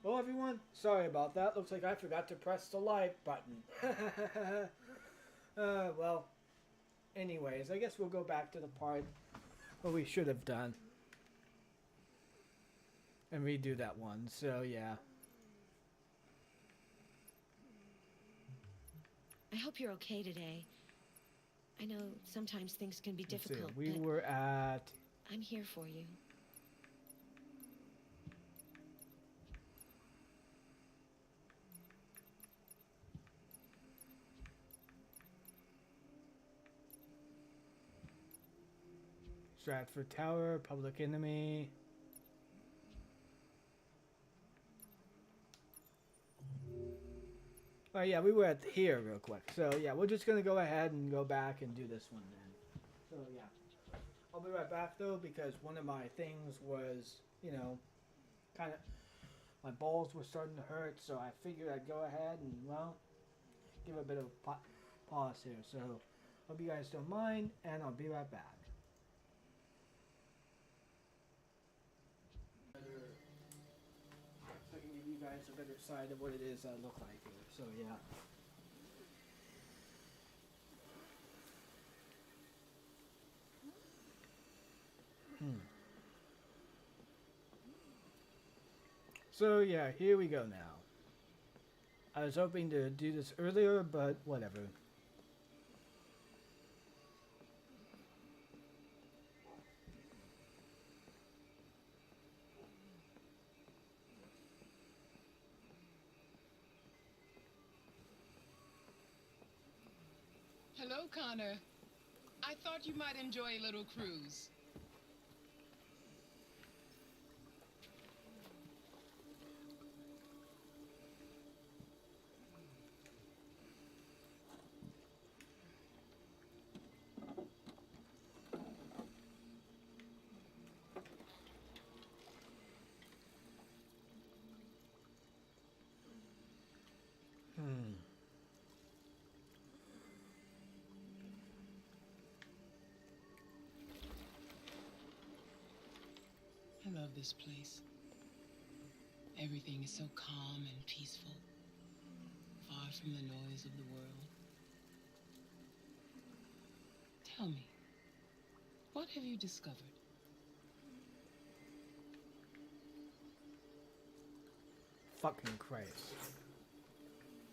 Well, everyone, sorry about that. Looks like I forgot to press the live button. Well, anyways, I guess we'll go back to the part what we should have done and redo that one. So, yeah. I hope you're okay today. I know sometimes things can be Let's see. difficult, We but were at I'm here for you. Stratford Tower, Public Enemy. Oh, yeah, we were at here real quick. So, yeah, we're just going to go ahead and go back and do this one then. So, yeah. I'll be right back, though, because one of my things was, kind of my balls were starting to hurt, so I figured I'd go ahead and, well, give a bit of a pause here. So, hope you guys don't mind, and I'll be right back. So I can give you guys a better side of what it is I look like here. So, yeah. So, yeah, here we go now. I was hoping to do this earlier, but whatever. Hello, Connor. I thought you might enjoy a little cruise. I love this place. Everything is so calm and peaceful, far from the noise of the world. Tell me, what have you discovered? Fucking Christ.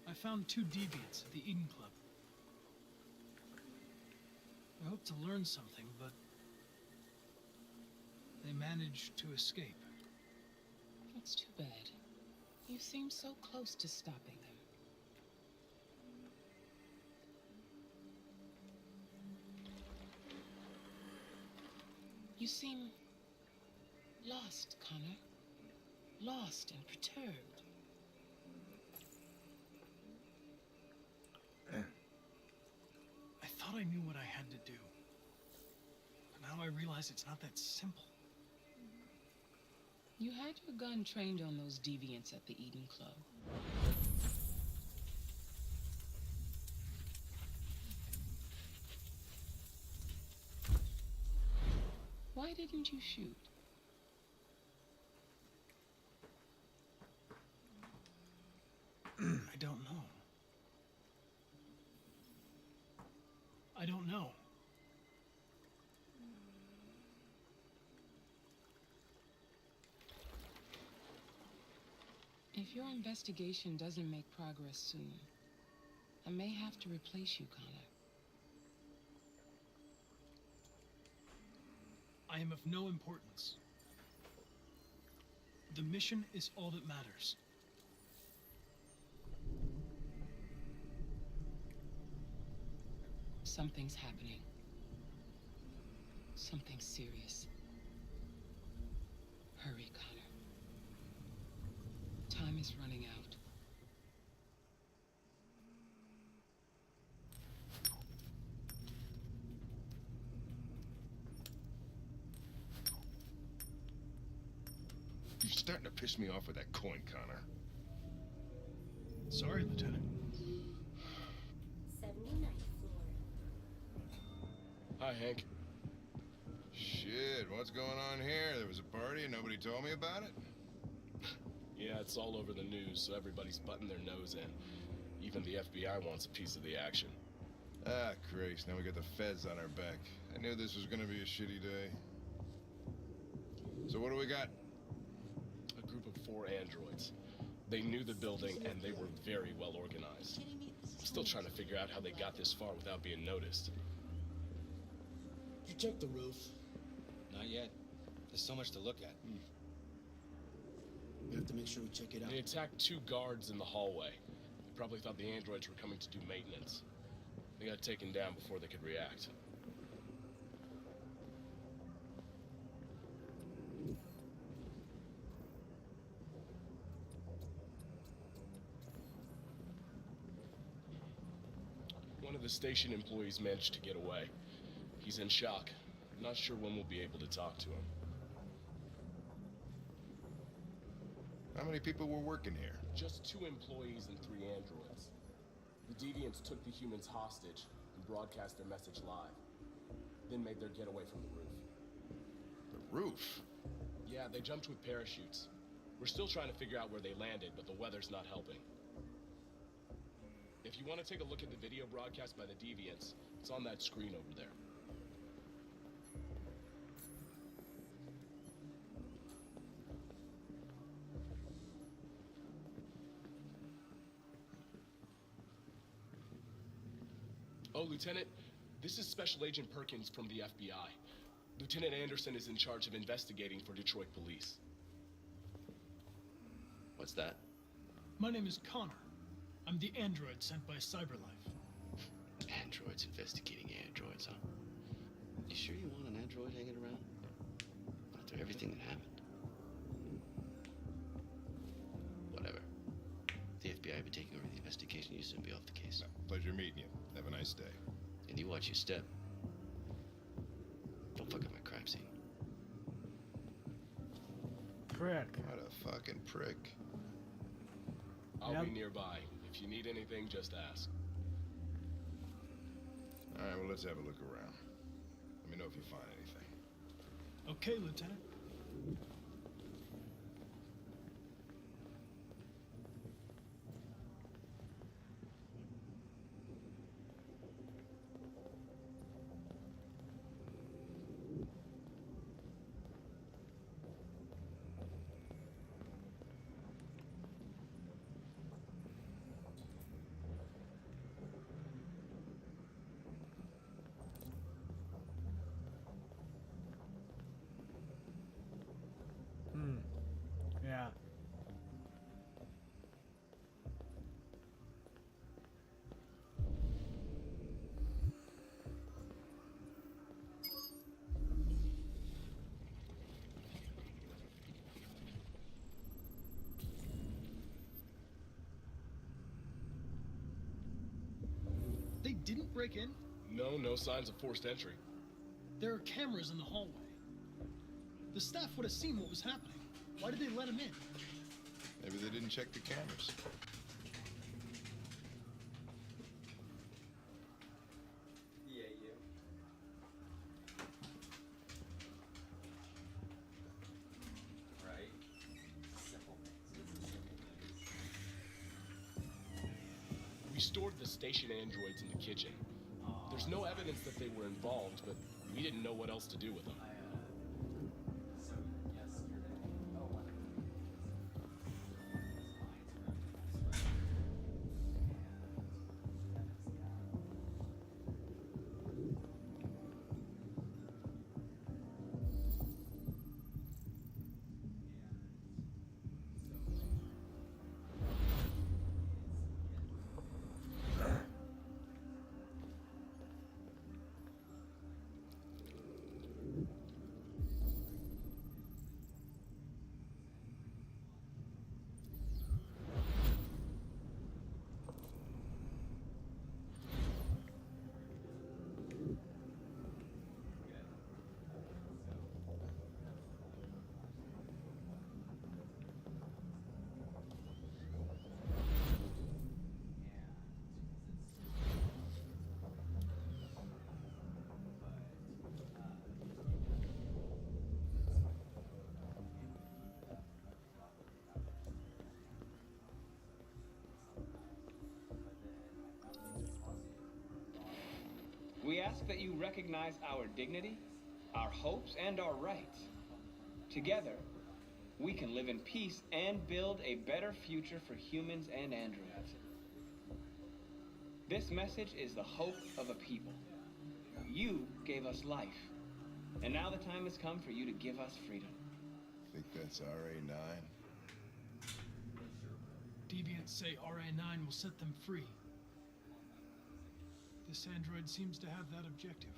I found two deviants at the Eden Club. I hoped to learn something, but they managed to escape. That's too bad. You seem so close to stopping them. You seem lost, Connor. Lost and perturbed. I thought I knew what I had to do. But now I realize it's not that simple. You had your gun trained on those deviants at the Eden Club. Why didn't you shoot? I don't know. I don't know. If your investigation doesn't make progress soon, I may have to replace you, Connor. I am of no importance. The mission is all that matters. Something's happening. Something serious. Hurry, Connor. Time is running out. You're starting to piss me off with that coin, Connor. Sorry, Lieutenant. 79th floor. Hi, Hank. Shit, what's going on here? There was a party and nobody told me about it? Yeah, it's all over the news, so everybody's butting their nose in. Even the FBI wants a piece of the action. Ah, Christ, now we got the feds on our back. I knew this was gonna be a shitty day. So what do we got? A group of 4 androids. They knew the building, and they were very well organized. I'm still trying to figure out how they got this far without being noticed. You check the roof. Not yet. There's so much to look at. We have to make sure we check it out. They attacked 2 guards in the hallway. They probably thought the androids were coming to do maintenance. They got taken down before they could react. One of the station employees managed to get away. He's in shock. Not sure when we'll be able to talk to him. How many people were working here? Just 2 employees and 3 androids. The deviants took the humans hostage and broadcast their message live. Then made their getaway from the roof. The roof? Yeah, they jumped with parachutes. We're still trying to figure out where they landed, but the weather's not helping. If you want to take a look at the video broadcast by the deviants, it's on that screen over there. Oh, Lieutenant, this is Special Agent Perkins from the FBI. Lieutenant Anderson is in charge of investigating for Detroit police. What's that? My name is Connor. I'm the android sent by Cyberlife. Androids investigating androids, huh? You sure you want an android hanging around? After everything that happened? Whatever. The FBI will be taking over the investigation. You soon be off the case. Pleasure meeting you. Have a nice day. And you watch your step. Don't fuck up my crime scene. Prick. What a fucking prick. I'll Yep. be nearby. If you need anything, just ask. All right, well, let's have a look around. Let me know if you find anything. Okay, Lieutenant. Yeah. They didn't break in? No signs of forced entry. There are cameras in the hallway. The staff would have seen what was happening. Why did they let him in? Maybe they didn't check the cameras. Yeah, you. Right? Simple things. We stored the station androids in the kitchen. There's no evidence that they were involved, but we didn't know what else to do with them. So yesterday. Oh, wonderful. ask that you recognize our dignity, our hopes, and our rights. Together, we can live in peace and build a better future for humans and androids. This message is the hope of a people. You gave us life, and now the time has come for you to give us freedom. Think that's RA9? Deviants say RA9 will set them free. This android seems to have that objective.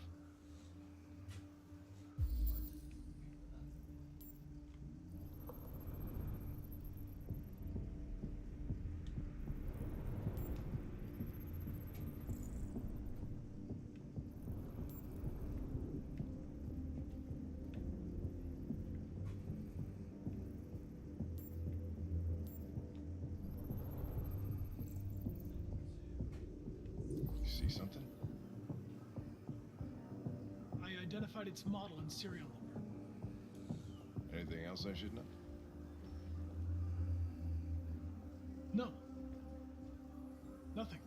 You see something? I identified its model and serial number. Anything else I should know? No. Nothing.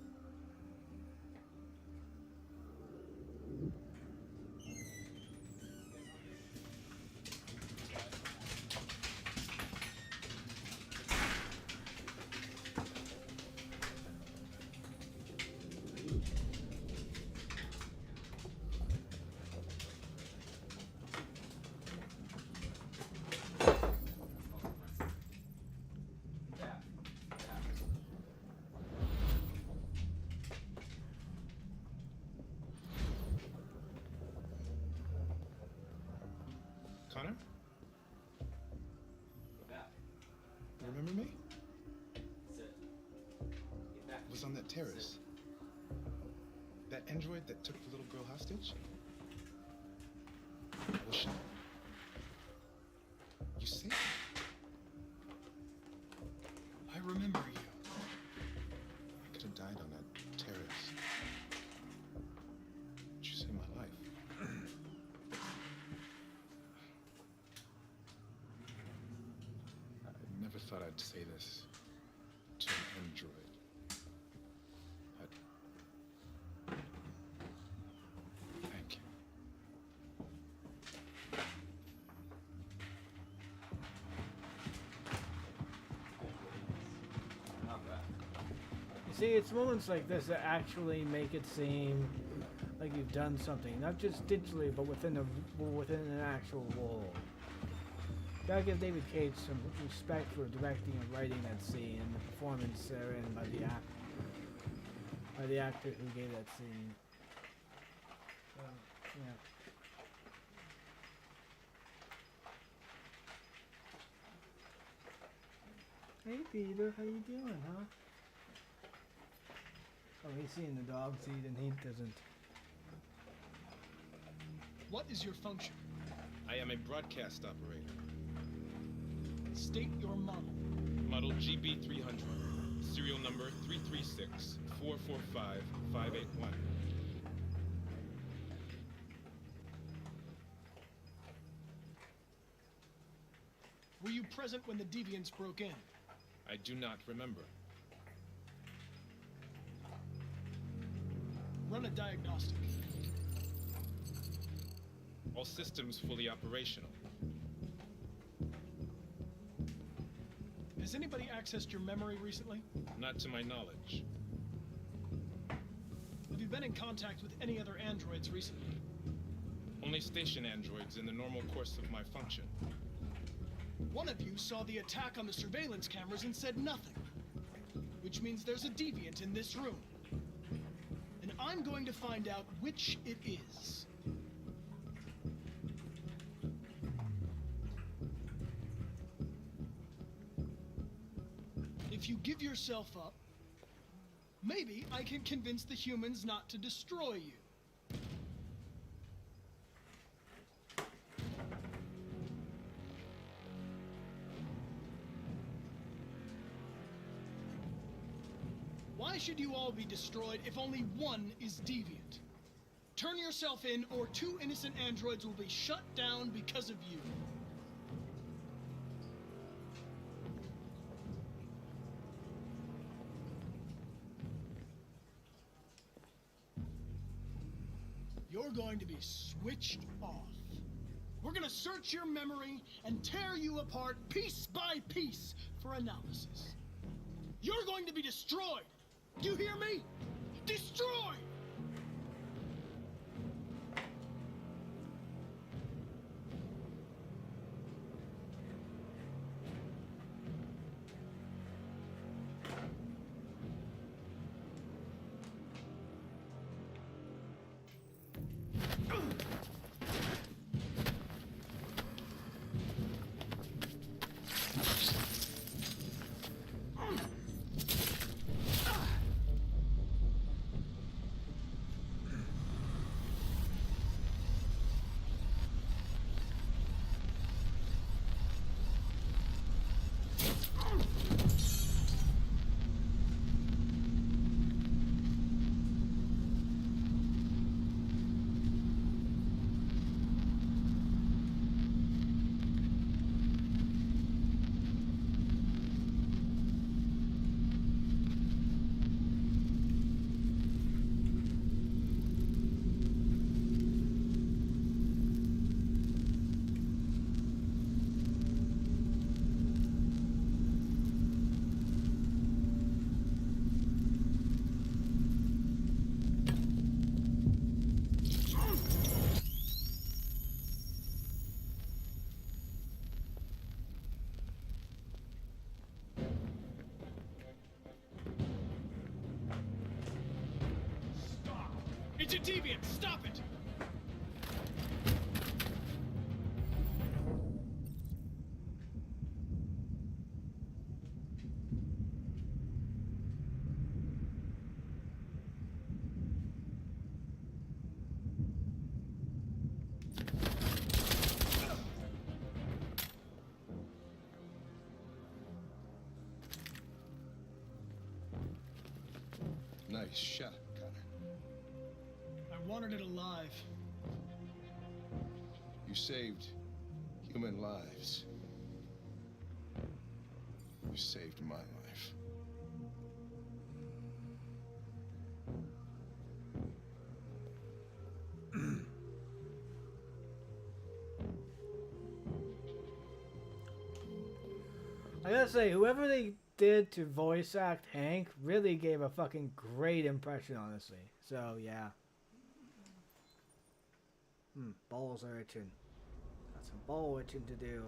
Connor? Back. Remember me? Sit. Get back. Was on that terrace. That android that took the little girl hostage? I was shot. You saved me. I remember you. I could have died on that terrace. But you saved my life. I never thought I'd say this to an android. Thank you. Not bad. You see, it's moments like this that actually make it seem like you've done something, not just digitally, but within an actual role. Gotta give David Cage some respect for directing and writing that scene and the performance therein by the actor who gave that scene. So, yeah. Hey Peter, how you doing, huh? Oh, he's seeing the dogs eat and he doesn't. What is your function? I am a broadcast operator. State your model. Model GB300. Serial number 336-445-581. Were you present when the deviants broke in? I do not remember. Run a diagnostic. All systems fully operational. Has anybody accessed your memory recently? Not to my knowledge. Have you been in contact with any other androids recently? Only station androids in the normal course of my function. One of you saw the attack on the surveillance cameras and said nothing. Which means there's a deviant in this room. And I'm going to find out which it is. If you give yourself up, maybe I can convince the humans not to destroy you. Why should you all be destroyed if only one is deviant? Turn yourself in, or 2 innocent androids will be shut down because of you. Your you're going to be switched off. We're gonna search your memory and tear you apart piece by piece for analysis. You're going to be destroyed. Do you hear me? Destroyed! It's a deviant! Stop it! Nice shot, Connor. I wanted it alive. You saved human lives. You saved my life. I gotta say, whoever they did to voice act Hank really gave a fucking great impression, honestly. So, yeah. Balls are itching. Got some ball itching to do.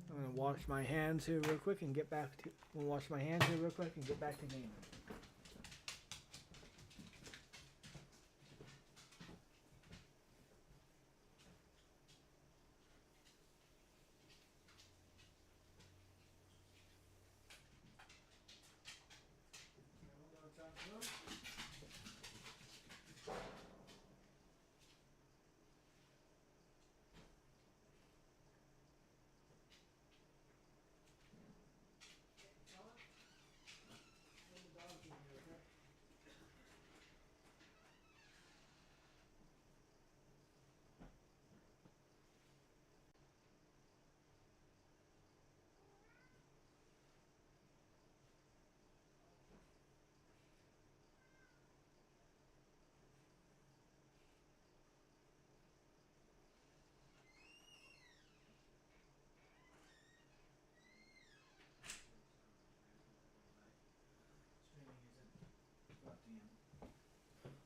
I'm gonna wash my hands here real quick and get back to. I'm gonna wash my hands here real quick and get back to gaming.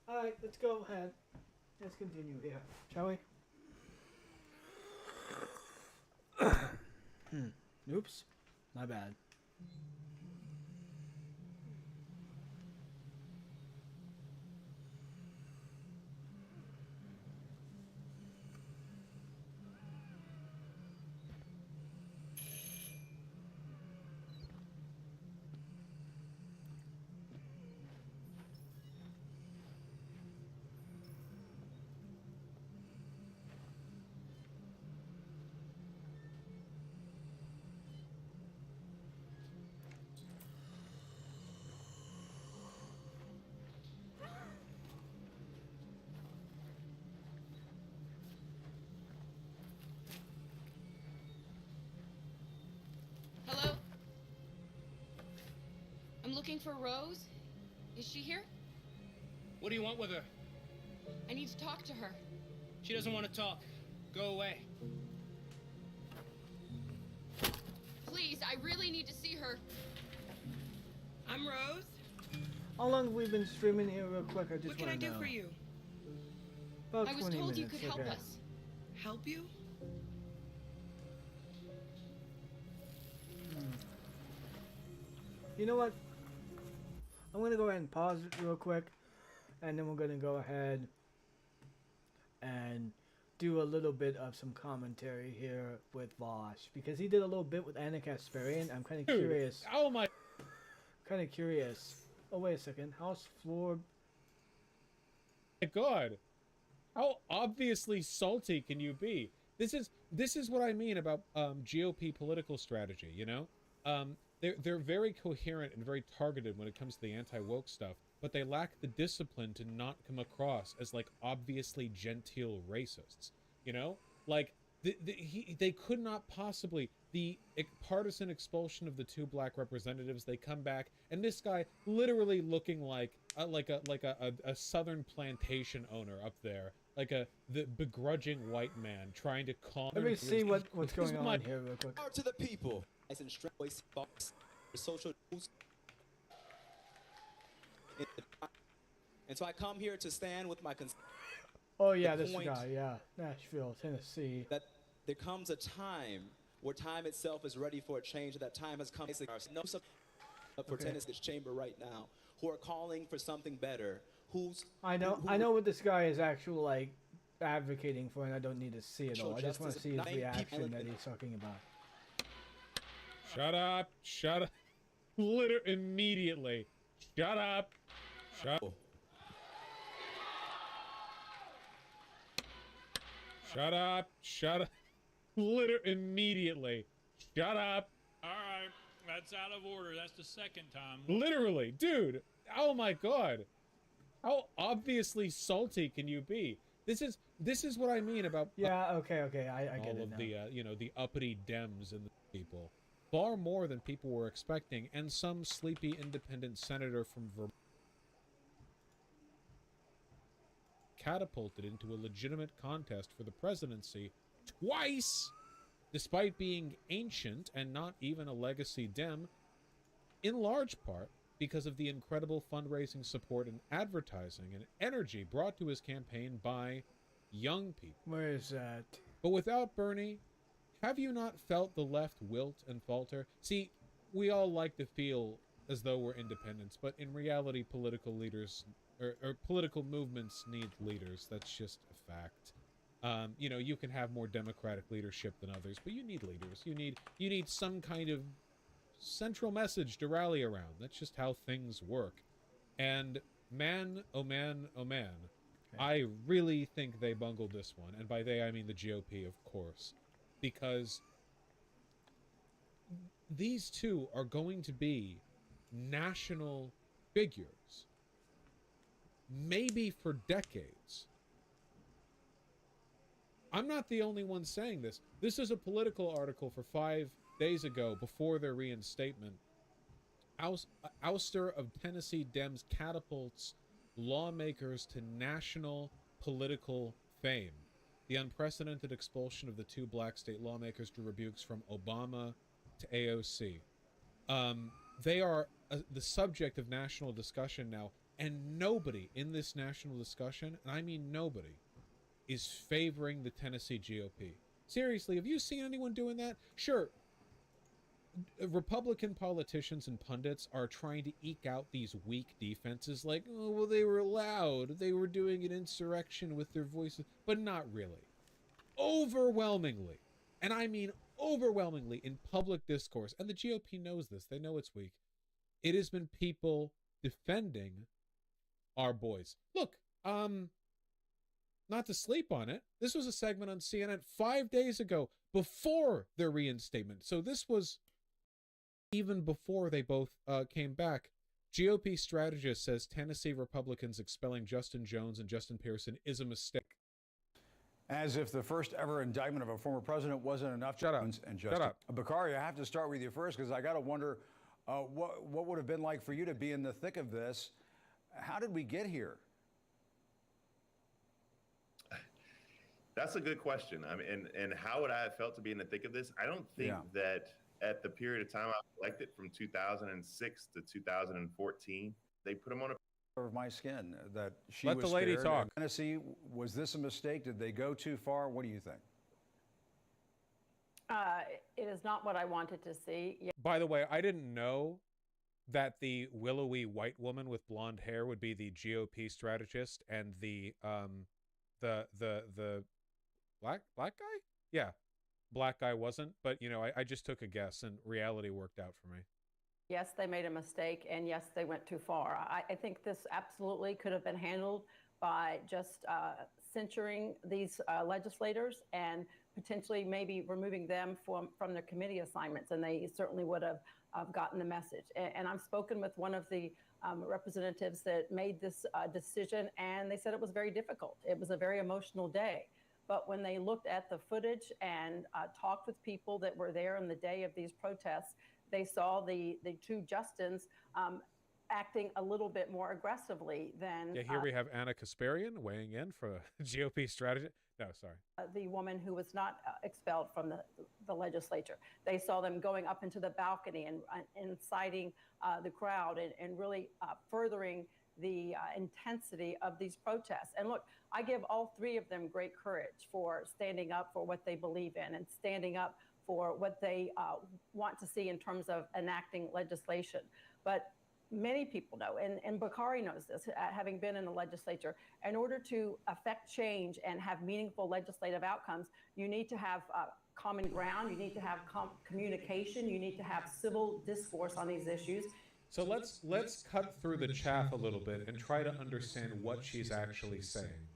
Alright, let's go ahead. Let's continue here, shall we? Oops. My bad. looking for Rose? Is she here? What do you want with her? I need to talk to her. She doesn't want to talk. Go away. Please, I really need to see her. I'm Rose. How long have we been streaming here real quick? I just What can I do for you? About I was 20 told you minutes, could help okay. us. Help you? You know what? I'm going to go ahead and pause it real quick. And then we're going to go ahead and do a little bit of some commentary here with Vosh. Because he did a little bit with Anna Kasparian. I'm kind of curious. Oh my... Kind of curious. Oh, wait a second. House floor... My God. How obviously salty can you be? This is what I mean about GOP political strategy, you know? They're very coherent and very targeted when it comes to the anti-woke stuff, but they lack the discipline to not come across as like obviously genteel racists, you know? Like they could not possibly, the partisan expulsion of the 2 black representatives, they come back and this guy literally looking like a southern plantation owner up there, like the begrudging white man trying to calm. Let me see what's going on here real quick. Power to the people. Social and so I come here to stand with my Oh yeah, this guy, yeah. Nashville, Tennessee. That there comes a time where time itself is ready for a change. That time has come. No for Tennessee's chamber right now, who are calling for something better. I know what this guy is actually like advocating for, and I don't need to see it all. I just want to see his reaction that he's talking about. Shut up! Shut up! Immediately. Shut up! Shut up! Shut up! Immediately. Shut up! All right, that's out of order. That's the second time. Literally, dude. Oh my God. How obviously salty can you be? This is what I mean about okay, I get it all of now. the the uppity Dems and the people. Far more than people were expecting, and some sleepy independent senator from Vermont catapulted into a legitimate contest for the presidency twice, despite being ancient and not even a legacy Dem, in large part because of the incredible fundraising support and advertising and energy brought to his campaign by young people. Where is that? But without Bernie, have you not felt the left wilt and falter? See, we all like to feel as though we're independents, but in reality, political leaders or political movements need leaders. That's just a fact. You know, you can have more democratic leadership than others, but you need leaders. You need some kind of central message to rally around. That's just how things work. And man, oh man, oh man, I really think they bungled this one. And by they, I mean the GOP, of course. Because these two are going to be national figures, maybe for decades. I'm not the only one saying this. This is a Political article for 5 days ago before their reinstatement. Ouster of Tennessee Dems catapults lawmakers to national political fame. The unprecedented expulsion of the 2 black state lawmakers drew rebukes from Obama to AOC. They are the subject of national discussion now, and nobody in this national discussion, and I mean nobody, is favoring the Tennessee GOP. Seriously, have you seen anyone doing that? Sure, Republican politicians and pundits are trying to eke out these weak defenses like, oh, well, they were loud, they were doing an insurrection with their voices, but not really. Overwhelmingly, and I mean overwhelmingly in public discourse, and the GOP knows this, they know it's weak, it has been people defending our boys. Look, not to sleep on it, this was a segment on CNN 5 days ago, before their reinstatement. So this was even before they both came back. GOP strategist says Tennessee Republicans expelling Justin Jones and Justin Pearson is a mistake. As if the first ever indictment of a former president wasn't enough. Shut up. And Justin. Shut up. Bakari, I have to start with you first because I got to wonder, What would have been like for you to be in the thick of this? How did we get here? That's a good question. I mean, and how would I have felt to be in the thick of this? I don't think that at the period of time I elected from 2006 to 2014, they put him on a Of my skin that she Let was the lady scared. talk. Tennessee, was this a mistake? Did they go too far? What do you think? It is not what I wanted to see. By the way, I didn't know that the willowy white woman with blonde hair would be the GOP strategist, and the black guy? Yeah, black guy wasn't. But you know, I just took a guess, and reality worked out for me. Yes, they made a mistake, and yes, they went too far. I think this absolutely could have been handled by just censuring these legislators and potentially maybe removing them from their committee assignments, and they certainly would have gotten the message. And I've spoken with one of the representatives that made this decision, and they said it was very difficult. It was a very emotional day. But when they looked at the footage and talked with people that were there on the day of these protests, they saw the two Justins acting a little bit more aggressively than Yeah, here we have Anna Kasparian weighing in for GOP strategy. No, sorry. The woman who was not expelled from the legislature. They saw them going up into the balcony and inciting the crowd and really furthering the intensity of these protests. And look, I give all three of them great courage for standing up for what they believe in and standing up for what they want to see in terms of enacting legislation. But many people know, and Bakari knows this, having been in the legislature, in order to affect change and have meaningful legislative outcomes, you need to have common ground, you need to have communication, you need to have civil discourse on these issues. So let's cut through the chaff a little bit and try to understand what she's actually saying.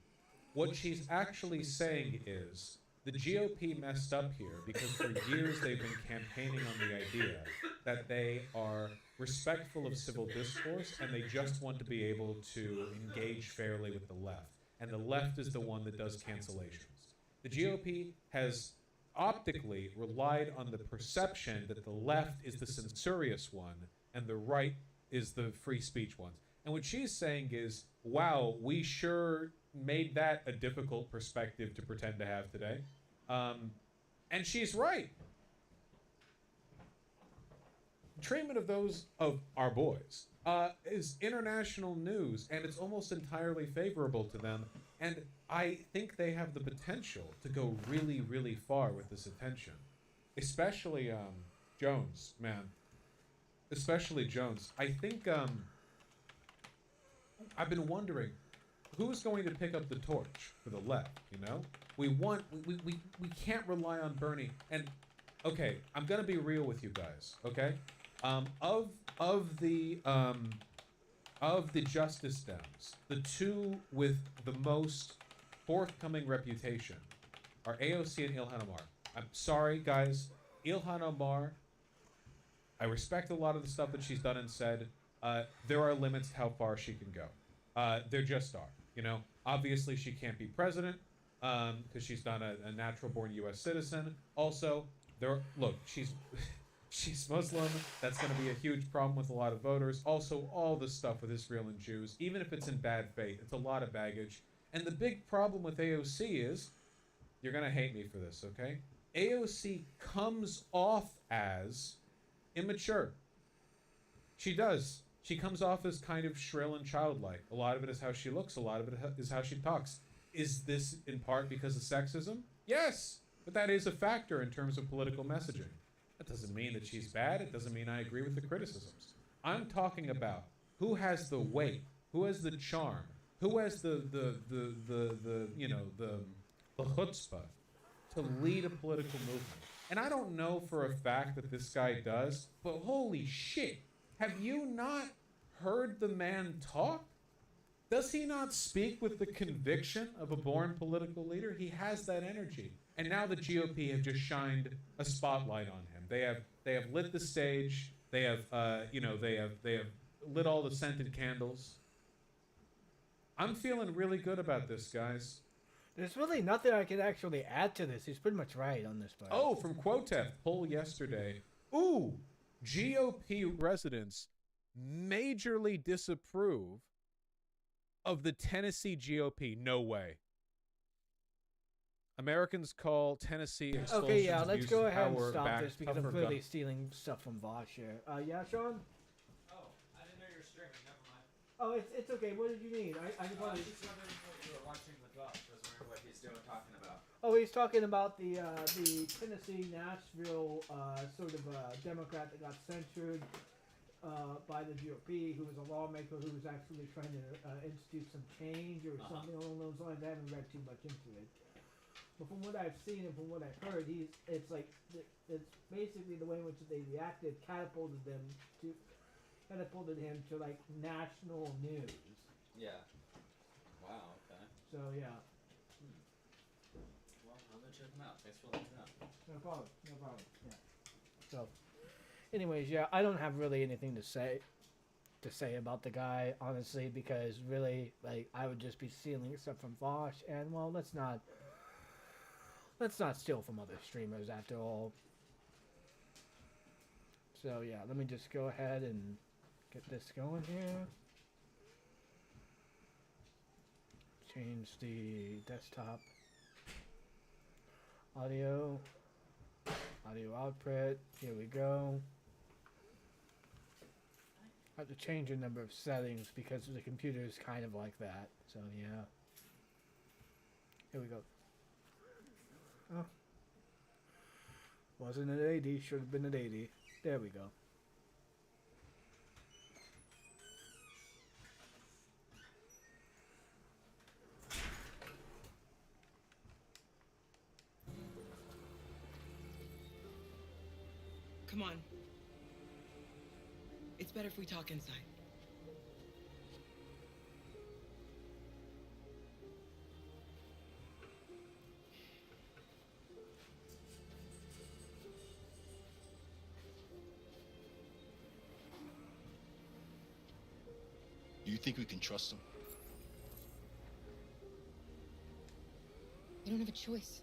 What she's actually saying is the GOP messed up here because for years they've been campaigning on the idea that they are respectful of civil discourse and they just want to be able to engage fairly with the left. And the left is the one that does cancellations. The GOP has optically relied on the perception that the left is the censorious one and the right is the free speech ones. And what she's saying is, wow, we sure made that a difficult perspective to pretend to have today. And she's right. Treatment of those of our boys is international news, and it's almost entirely favorable to them. And I think they have the potential to go really, really far with this attention. Especially Jones, man. Especially Jones. I think I've been wondering who's going to pick up the torch for the left, you know? We can't rely on Bernie. And okay, I'm gonna be real with you guys, okay? Of the Justice Dems, the two with the most forthcoming reputation are AOC and Ilhan Omar. I'm sorry, guys. Ilhan Omar, I respect a lot of the stuff that she's done and said. There are limits to how far she can go. There just are. You know, obviously she can't be president because she's not a natural-born U.S. citizen. Also, look, she's Muslim. That's going to be a huge problem with a lot of voters. Also, all the stuff with Israel and Jews, even if it's in bad faith, it's a lot of baggage. And the big problem with AOC is, you're going to hate me for this, okay? AOC comes off as immature. She does. She comes off as kind of shrill and childlike. A lot of it is how she looks. A lot of it is how she talks. Is this in part because of sexism? Yes, but that is a factor in terms of political messaging. That doesn't mean that she's bad. It doesn't mean I agree with the criticisms. I'm talking about who has the weight, who has the charm, who has the chutzpah to lead a political movement. And I don't know for a fact that this guy does, but holy shit. Have you not heard the man talk? Does he not speak with the conviction of a born political leader? He has that energy. And now the GOP have just shined a spotlight on him. They have lit the stage. They have they have lit all the scented candles. I'm feeling really good about this, guys. There's really nothing I can actually add to this. He's pretty much right on this part. Oh, from Quotef, poll yesterday. Ooh, GOP residents majorly disapprove of the Tennessee GOP. No way. Americans call Tennessee expulsions, Okay, yeah, let's abuse go of ahead and power, stop back, this because I'm tougher clearly gun- stealing stuff from Vosh here. Yeah, Sean? Oh, I didn't know you were streaming. Never mind. Oh, it's okay. What did you need? I I probably... was just wondering what you were watching with Gus. I was wondering what he's doing, talking about. Oh, he's talking about the Tennessee Nashville sort of Democrat that got censured by the GOP, who was a lawmaker who was actually trying to institute some change or something along those lines. I haven't read too much into it, but from what I've seen and from what I've heard, it's basically the way in which they reacted catapulted him to like national news. Yeah. Wow. Okay. So yeah. Well, I'm gonna check him out. Thanks for letting me know. No problem. No problem. Yeah. So, anyways, yeah, I don't have really anything to say about the guy, honestly, because really, like, I would just be stealing stuff from Vosh, and well, let's not steal from other streamers after all. So yeah, let me just go ahead and get this going here. Change the desktop audio output. Here we go. I have to change a number of settings because the computer is kind of like that. So yeah. Here we go. Oh. Wasn't at 80, should have been at 80. There we go. Come on. It's better if we talk inside. You think we can trust him? You don't have a choice.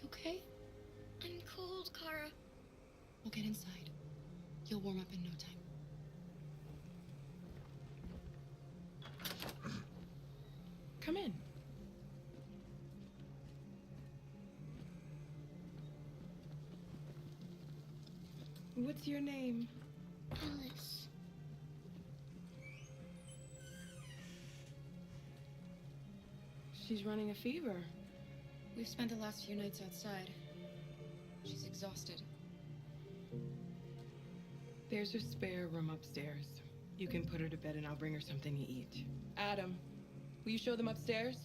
You okay? I'm cold, Kara. We'll get inside. You'll warm up in no time. Come in. What's your name? Alice. She's running a fever. We've spent the last few nights outside. She's exhausted. There's a spare room upstairs. You can put her to bed and I'll bring her something to eat. Adam, will you show them upstairs?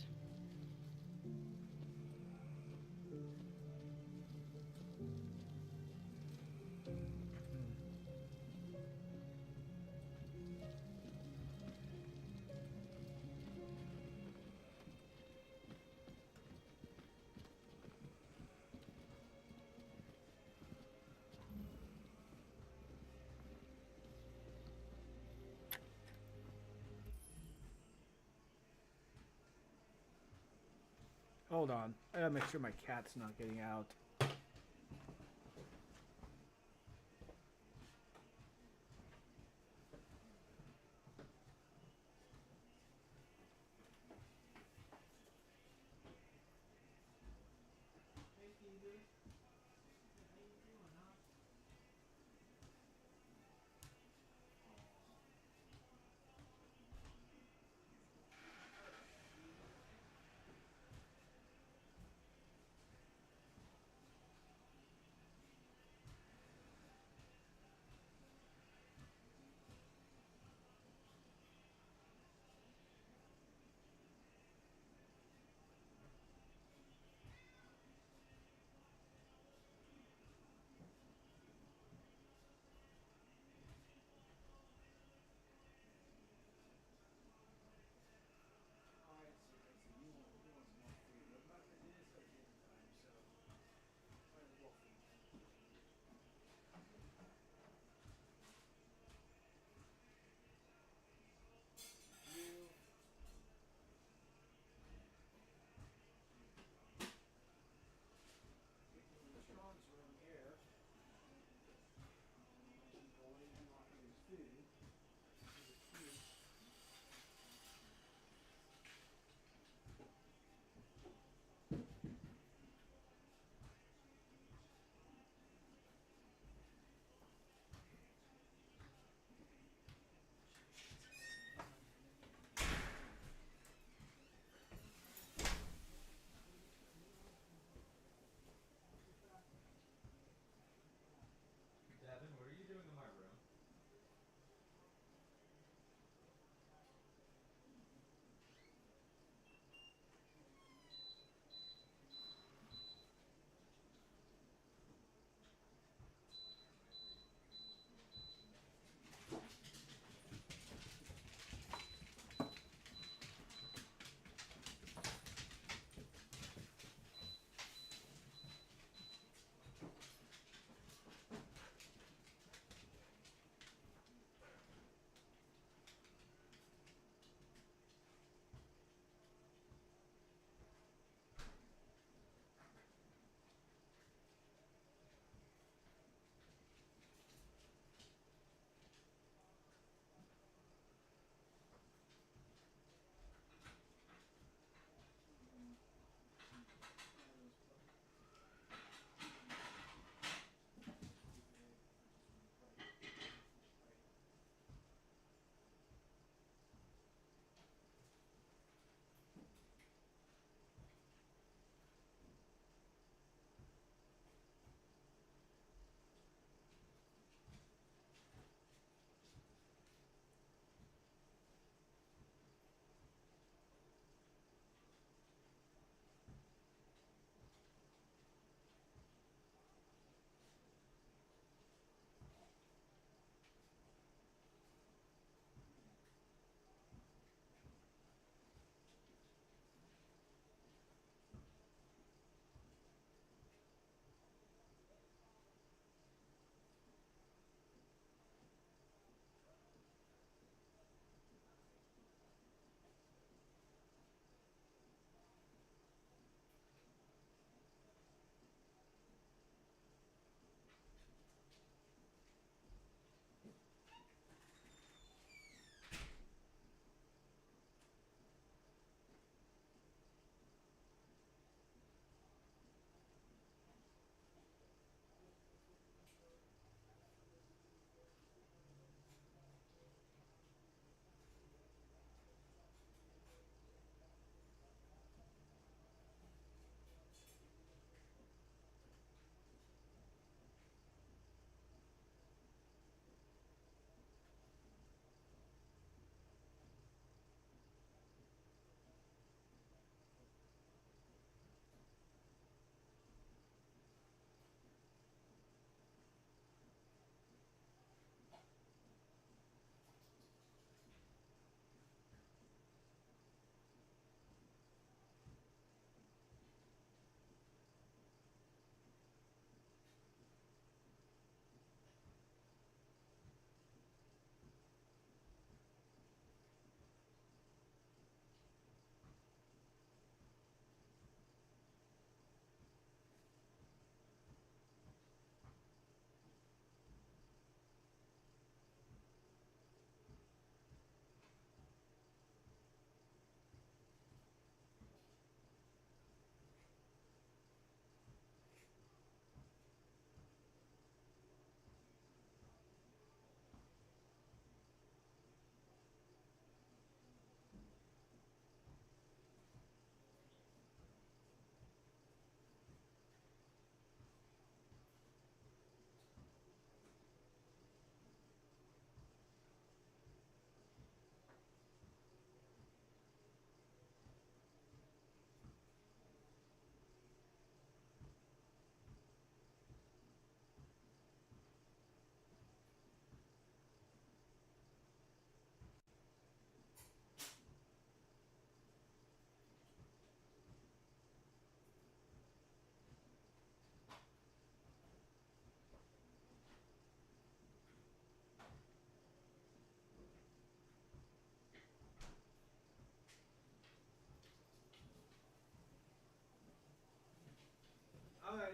Hold on. I gotta make sure my cat's not getting out.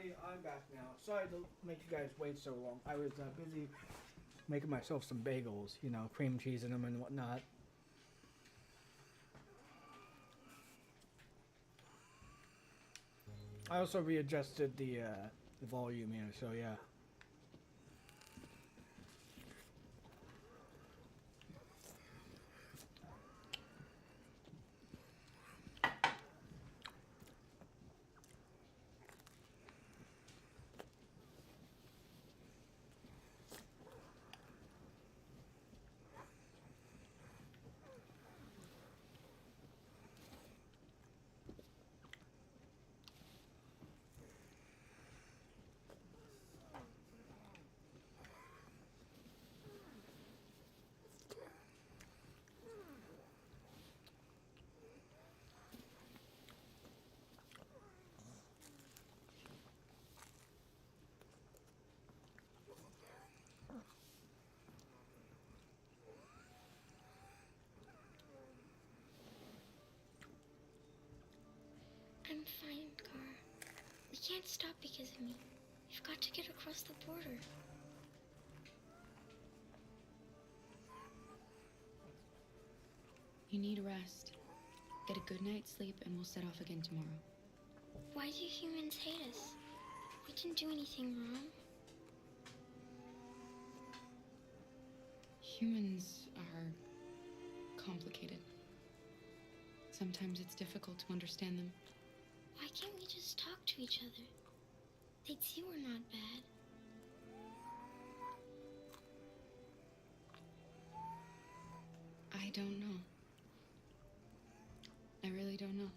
everybody, I'm back now. Sorry to make you guys wait so long. I was busy making myself some bagels, you know, cream cheese in them and whatnot. I also readjusted the volume here, so yeah. I'm fine, Gar. We can't stop because of me. We've got to get across the border. You need rest. Get a good night's sleep and we'll set off again tomorrow. Why do humans hate us? We didn't do anything wrong. Humans are complicated. Sometimes it's difficult to understand them. Why can't we just talk to each other? They'd see we're not bad. I don't know. I really don't know.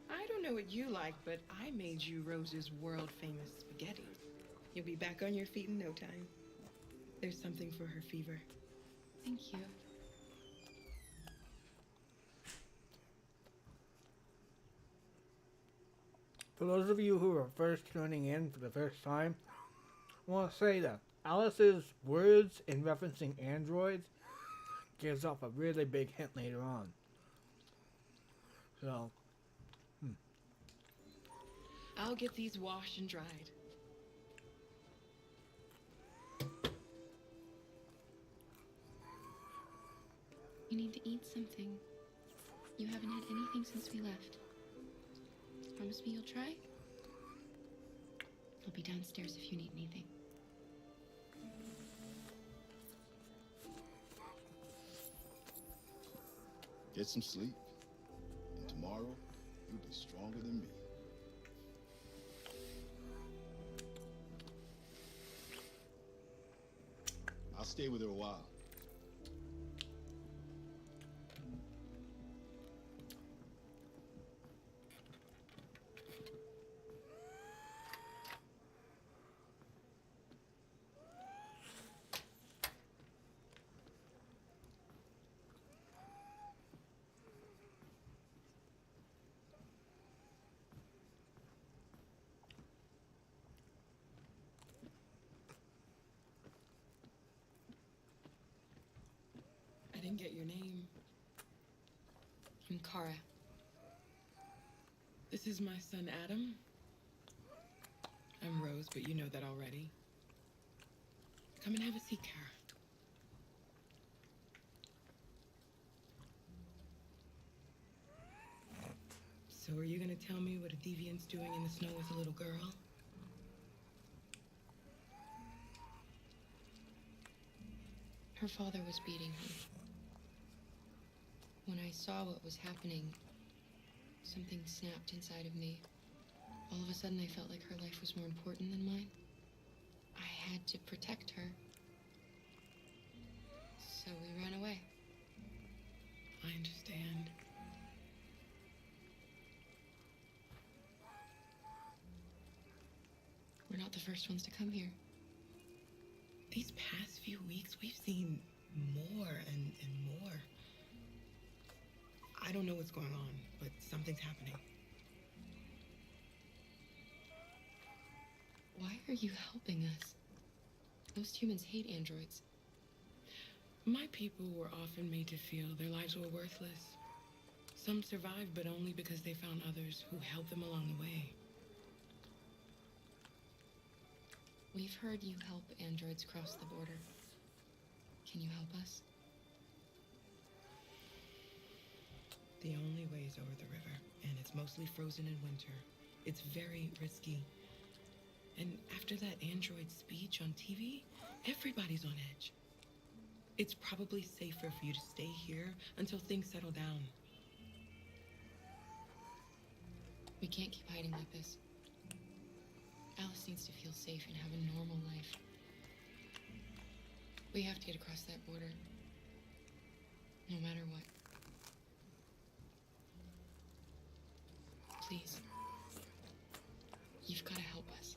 I don't know what you like, but I made you Rose's world-famous spaghetti. You'll be back on your feet in no time. There's something for her fever. Thank you. For those of you who are first tuning in for the first time, I want to say that Alice's words in referencing androids gives off a really big hint later on. So, I'll get these washed and dried. You need to eat something. You haven't had anything since we left. Promise me you'll try? I'll be downstairs if you need anything. Get some sleep, and tomorrow you'll be stronger than me. I'll stay with her a while. I didn't get your name. I'm Kara. This is my son, Adam. I'm Rose, but you know that already. Come and have a seat, Kara. So are you gonna tell me what a deviant's doing in the snow with a little girl? Her father was beating her. When I saw what was happening, something snapped inside of me. All of a sudden, I felt like her life was more important than mine. I had to protect her. So we ran away. I understand. We're not the first ones to come here. These past few weeks, we've seen more and more. I don't know what's going on, but something's happening. Why are you helping us? Most humans hate androids. My people were often made to feel their lives were worthless. Some survived, but only because they found others who helped them along the way. We've heard you help androids cross the border. Can you help us? The only way is over the river, and it's mostly frozen in winter. It's very risky. And after that android speech on TV, everybody's on edge. It's probably safer for you to stay here until things settle down. We can't keep hiding like this. Alice needs to feel safe and have a normal life. We have to get across that border. No matter what. Please. You've got to help us.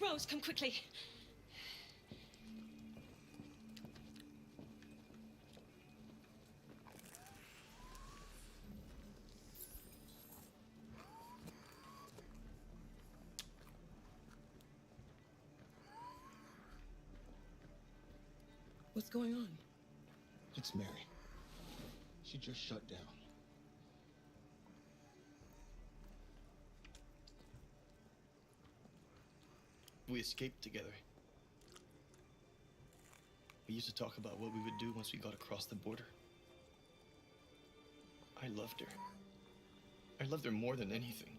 Rose, come quickly. What's going on? It's Mary. She just shut down. We escaped together. We used to talk about what we would do once we got across the border. I loved her. I loved her more than anything.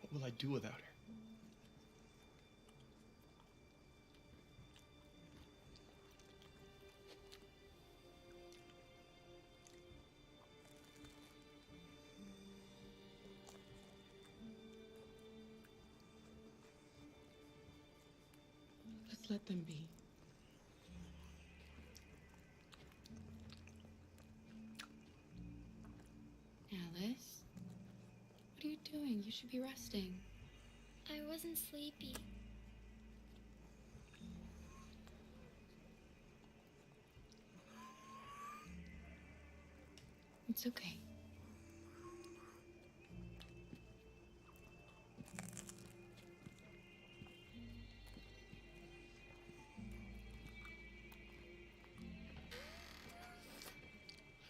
What will I do without her? Let's let them be. Alice? What are you doing? You should be resting. I wasn't sleepy. It's okay.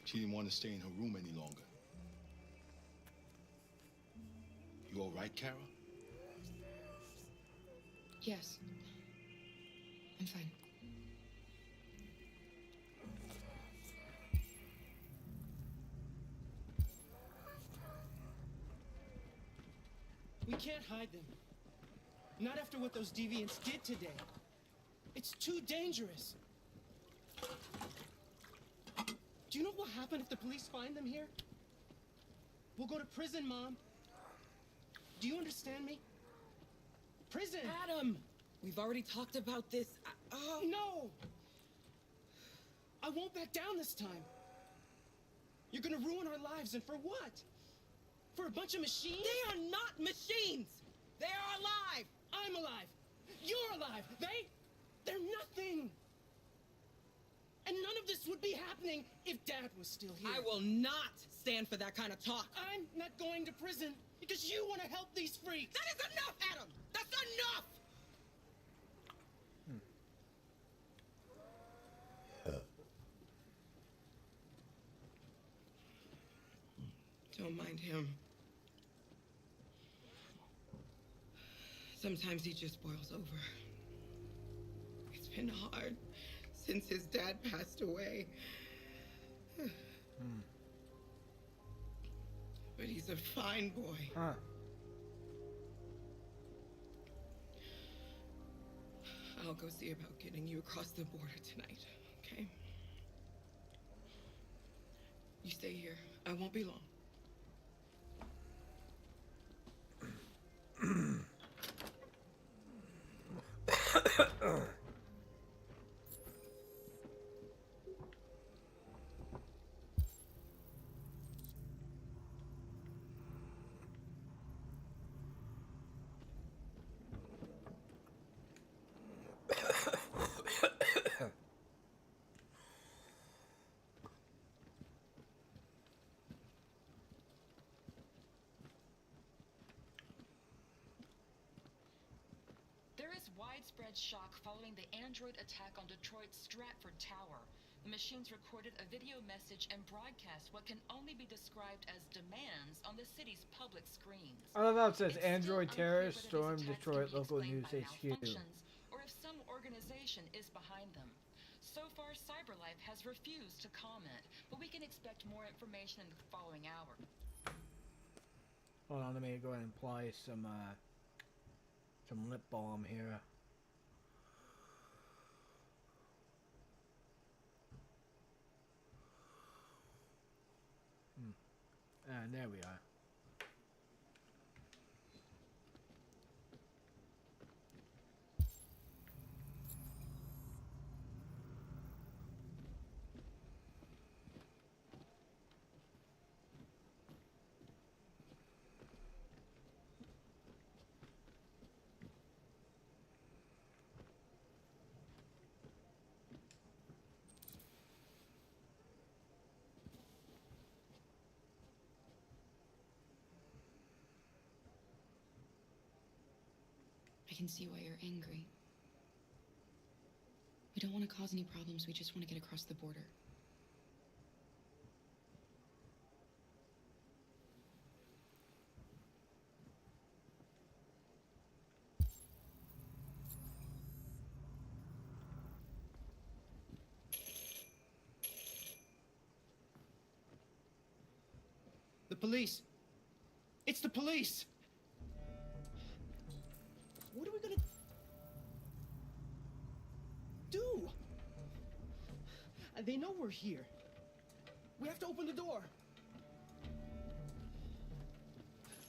She didn't want to stay in her room any longer. You all right, Kara? Yes. I'm fine. We can't hide them. Not after what those deviants did today. It's too dangerous. Do you know what will happen if the police find them here? We'll go to prison, Mom. Do you understand me? Prison! Adam! We've already talked about this. No! I won't back down this time. You're gonna ruin our lives, and for what? For a bunch of machines? They are not machines! They are alive! I'm alive! You're alive! They're nothing! And none of this would be happening if Dad was still here. I will not stand for that kind of talk. I'm not going to prison because you want to help these freaks. That is enough, Adam! That's enough! Don't mind him. Sometimes he just boils over. It's been hard since his dad passed away. But he's a fine boy. I'll go see about getting you across the border tonight, okay? You stay here. I won't be long. There is widespread shock following the android attack on Detroit's Stratford Tower. the machines recorded a video message and broadcast what can only be described as demands on the city's public screens. I love how it says It's still Android unclear terrorist whether storm these attacks Detroit can be local explained news by HQ. malfunctions, or if some organization is behind them. So far, CyberLife has refused to comment, but we can expect more information in the following hour. Hold on, let me go ahead and apply some lip balm here. And there we are. I can see why you're angry. We don't want to cause any problems, we just want to get across the border. The police! It's the police! What are we gonna do? They know we're here. We have to open the door.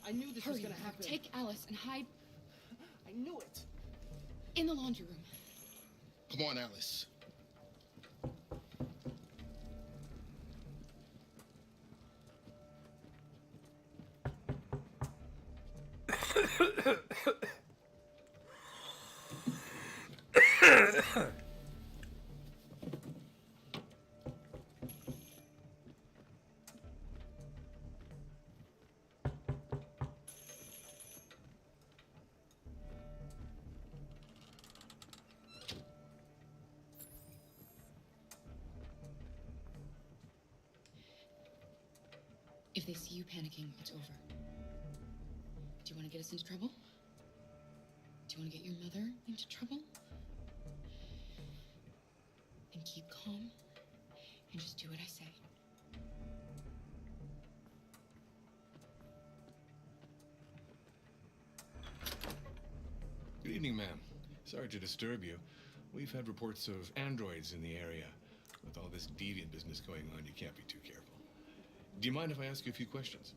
I knew this was Hurry, gonna happen. take Alice and hide I knew it. in the laundry room. Come on, Alice. If they see you panicking, it's over. Do you want to get us into trouble? Do you want to get your mother into trouble? Then keep calm and just do what I say. Good evening, ma'am. Sorry to disturb you. We've had reports of androids in the area. With all this deviant business going on, you can't be too careful. Do you mind if I ask you a few questions?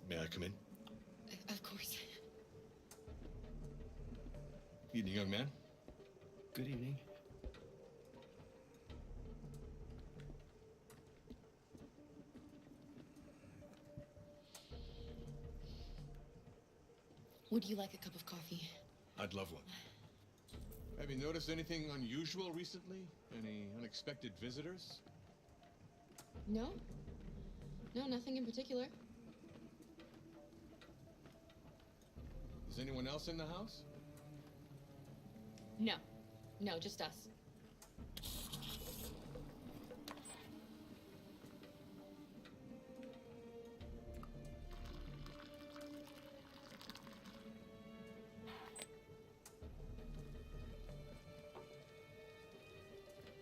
May I come in? Of course. Evening, young man. Good evening. Would you like a cup of coffee? I'd love one. Have you noticed anything unusual recently? Any unexpected visitors? No. No, nothing in particular. Is anyone else in the house? No. No, just us.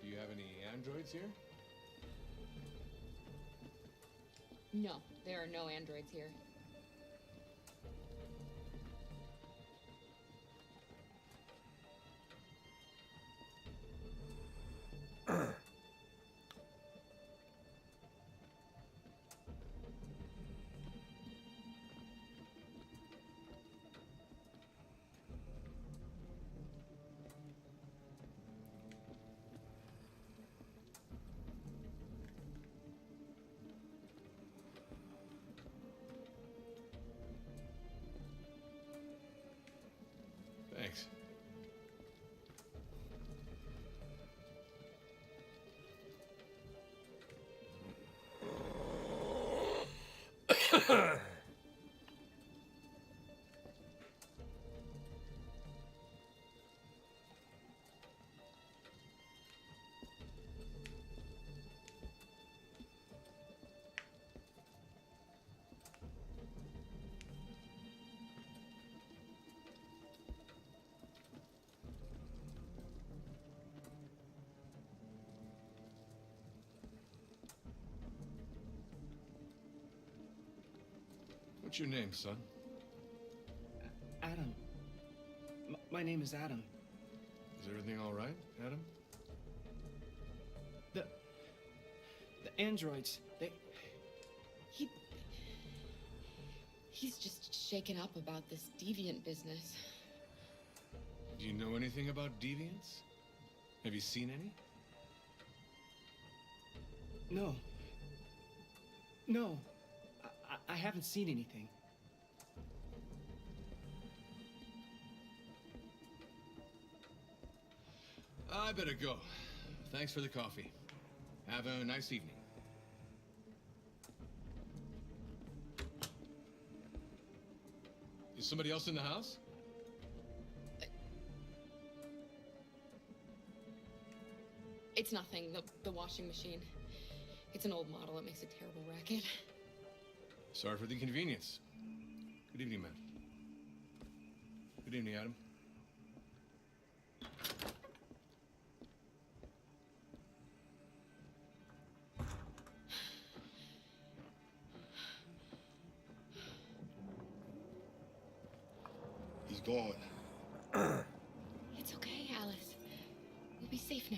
Do you have any androids here? No, there are no androids here. Thanks. What's your name, son? Adam. My name is Adam. Is everything all right, Adam? The androids, He's just shaken up about this deviant business. Do you know anything about deviants? Have you seen any? No. No. I haven't seen anything. I better go. Thanks for the coffee. Have a nice evening. Is somebody else in the house? It's nothing. The washing machine. It's an old model. It makes a terrible racket. Sorry for the inconvenience. Good evening, man. Good evening, Adam. He's gone. It's okay, Alice. We'll be safe now.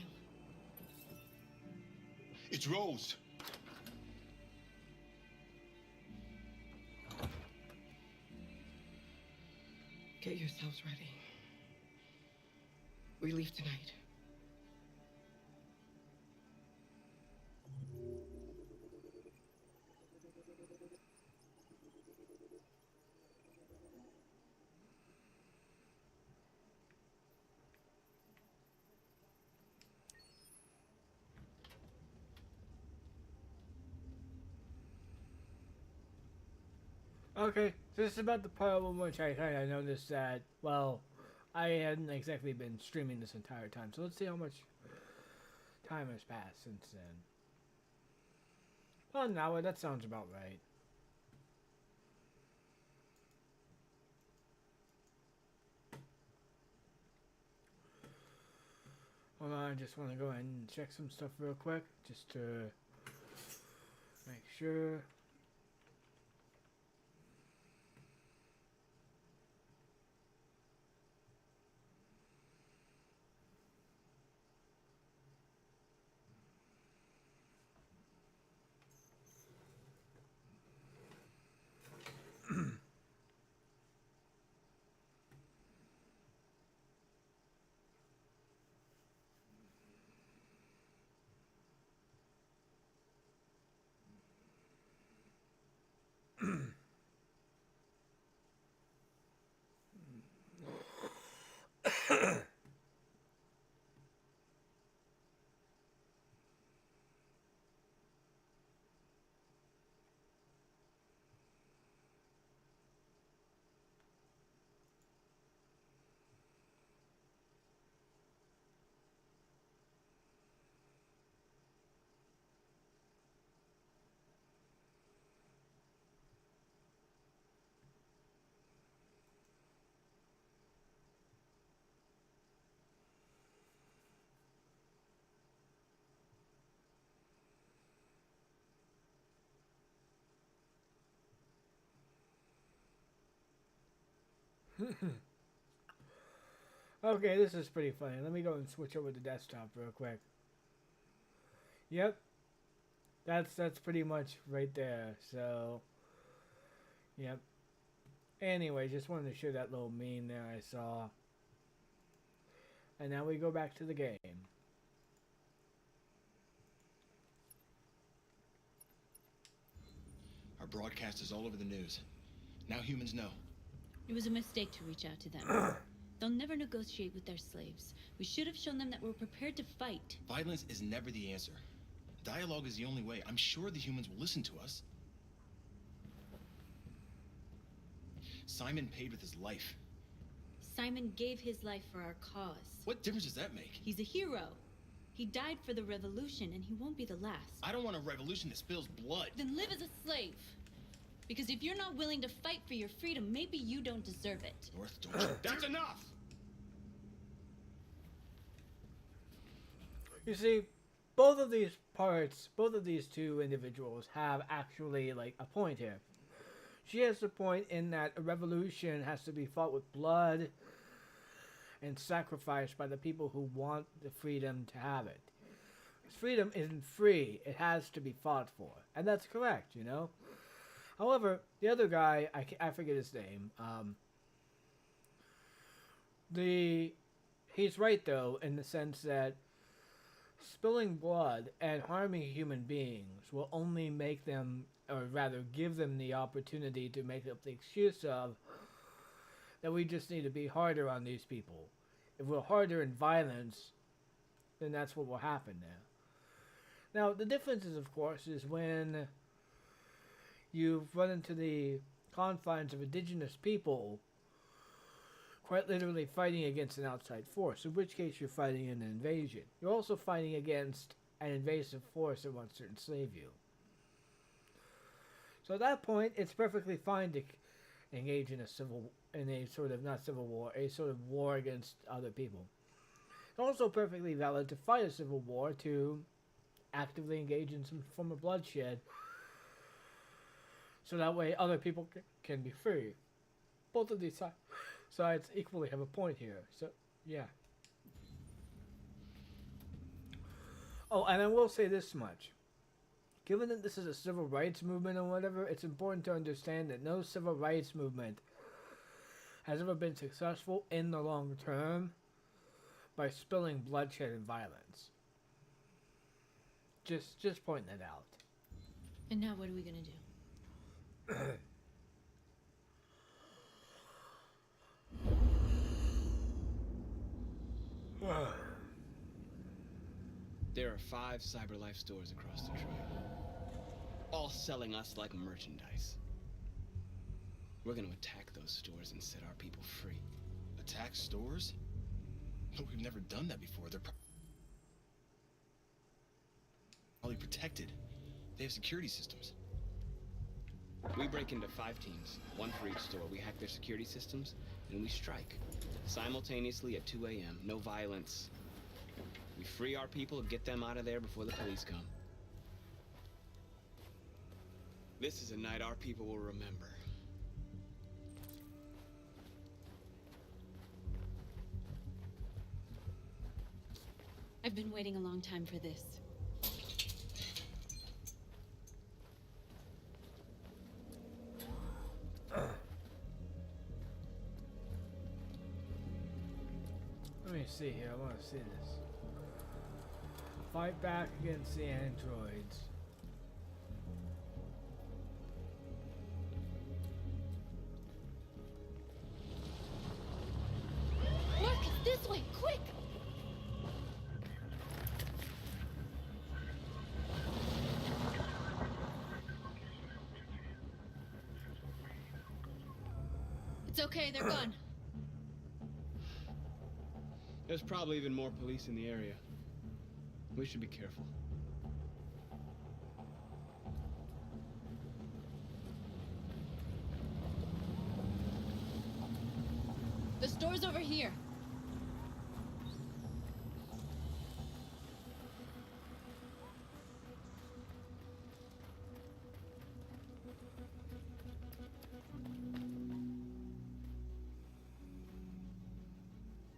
It's Rose. Get yourselves ready. We leave tonight. Okay, so this is about the part in which I kind of noticed that, well, I hadn't exactly been streaming this entire time. So let's see how much time has passed since then. Well, an hour, that sounds about right. Hold on, I just want to go ahead and check some stuff real quick, just to make sure. Okay, this is pretty funny. Let me go and switch over to desktop real quick. Yep. That's pretty much right there. So, yep. Anyway, just wanted to show that little meme there I saw. And now we go back to the game. Our broadcast is all over the news. Now humans know. It was a mistake to reach out to them. They'll never negotiate with their slaves. We should have shown them that we're prepared to fight. Violence is never the answer. Dialogue is the only way. I'm sure the humans will listen to us. Simon paid with his life. Simon gave his life for our cause. What difference does that make? He's a hero. He died for the revolution, and he won't be the last. I don't want a revolution that spills blood. Then live as a slave. Because if you're not willing to fight for your freedom, maybe you don't deserve it. North, don't you? That's enough! You see, both of these parts, both of these two individuals have actually, like, a point here. she has a point in that a revolution has to be fought with blood and sacrificed by the people who want the freedom to have it. Freedom isn't free, it has to be fought for. And that's correct, you know? However, the other guy, I forget his name, he's right though, in the sense that spilling blood and harming human beings will only make them, or rather give them the opportunity to make up the excuse of that we just need to be harder on these people. If we're harder in violence, then that's what will happen now. Now, the difference is, of course, is when you've run into the confines of indigenous people quite literally fighting against an outside force, in which case you're fighting an invasion. You're also fighting against an invasive force that wants to enslave you. So at that point, it's perfectly fine to engage in a sort of, not civil war, a sort of war against other people. It's also perfectly valid to fight a civil war, to actively engage in some form of bloodshed, so that way other people can be free. Both of these sides equally have a point here, so yeah. Oh, and I will say this much. Given that this is a civil rights movement or whatever, it's important to understand that no civil rights movement has ever been successful in the long term by spilling bloodshed and violence. Just pointing that out. And now what are we gonna do? There are 5 CyberLife stores across Detroit, all selling us like merchandise. We're gonna attack those stores and set our people free. Attack stores? No, we've never done that before. They're probably protected. They have security systems. We break into 5 teams, 1 for each store. We hack their security systems, and we strike. Simultaneously at 2 a.m. No violence. We free our people, get them out of there before the police come. This is a night our people will remember. I've been waiting a long time for this. Let me see here, I want to see this. Fight back against the androids. Marcus, this way, quick! It's okay, they're gone. There's probably even more police in the area. We should be careful. The store's over here.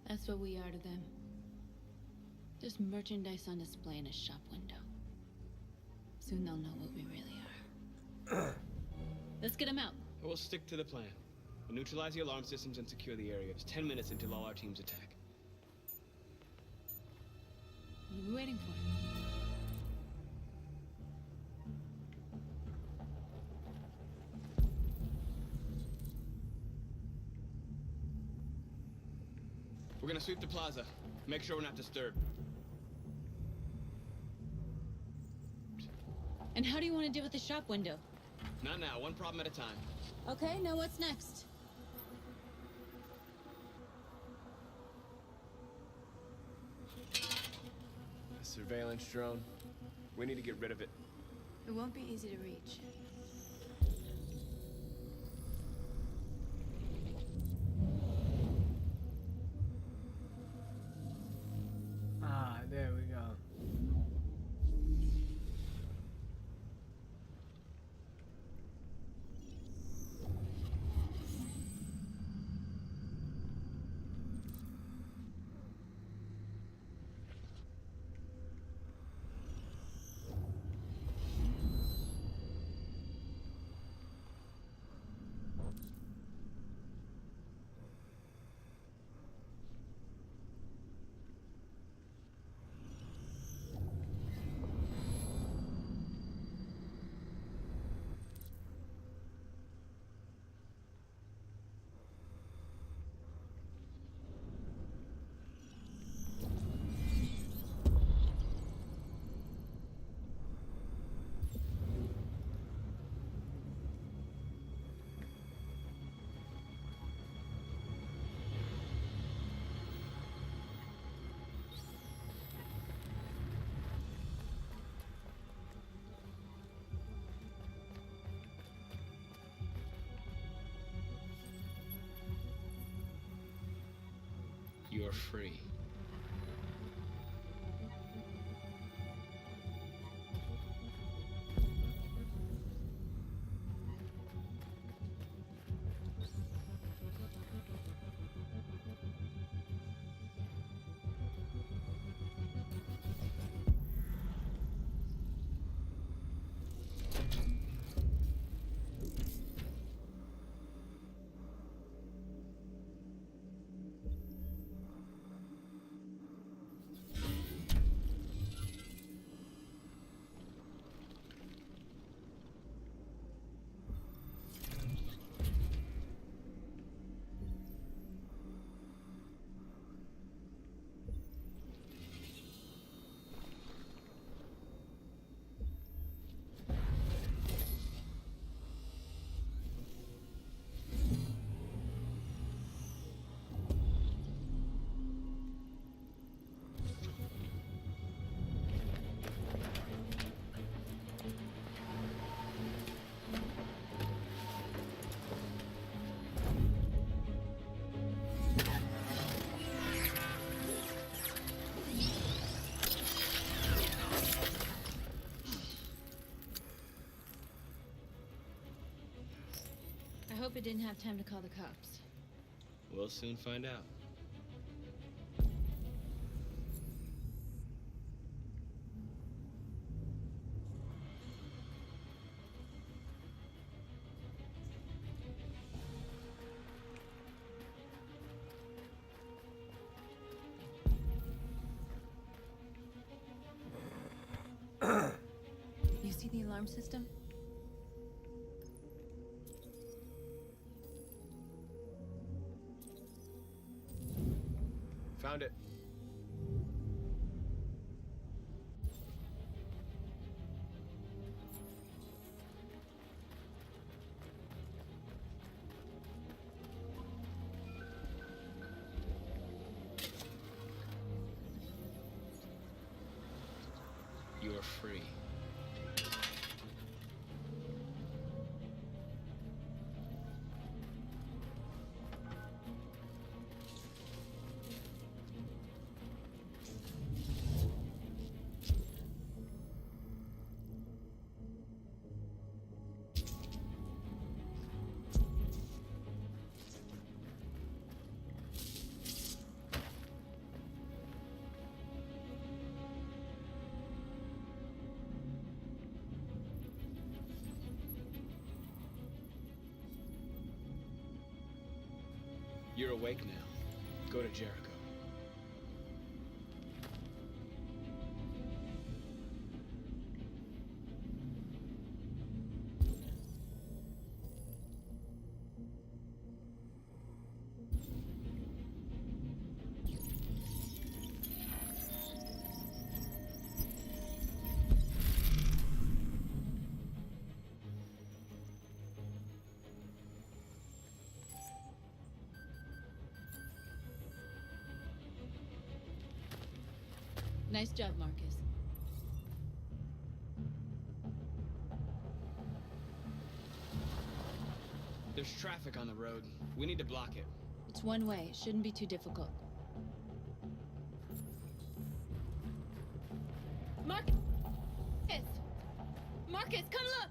That's what we are to them. Just merchandise on display in a shop window. Soon they'll know what we really are. Let's get them out. We'll stick to the plan. We'll neutralize the alarm systems and secure the area. It's 10 minutes until all our teams attack. What are we waiting for? We're gonna sweep the plaza. Make sure we're not disturbed. And how do you want to deal with the shop window? Not now, one problem at a time. Okay, now what's next? A surveillance drone. We need to get rid of it. It won't be easy to reach. Ah, there we go. You're free. I hope it didn't have time to call the cops. We'll soon find out. You see the alarm system? Found it. You're free. You're awake now. Go to Jericho. Nice job, Marcus. There's traffic on the road. We need to block it. It's one way. It shouldn't be too difficult. Marcus! Marcus, come look!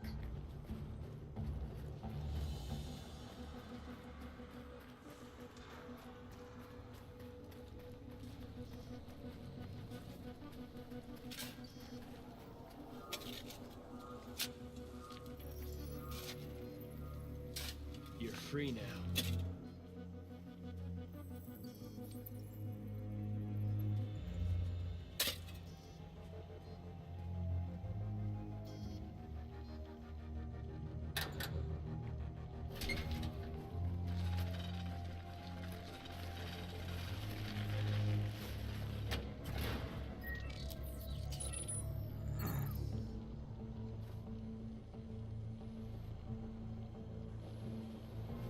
You're free now.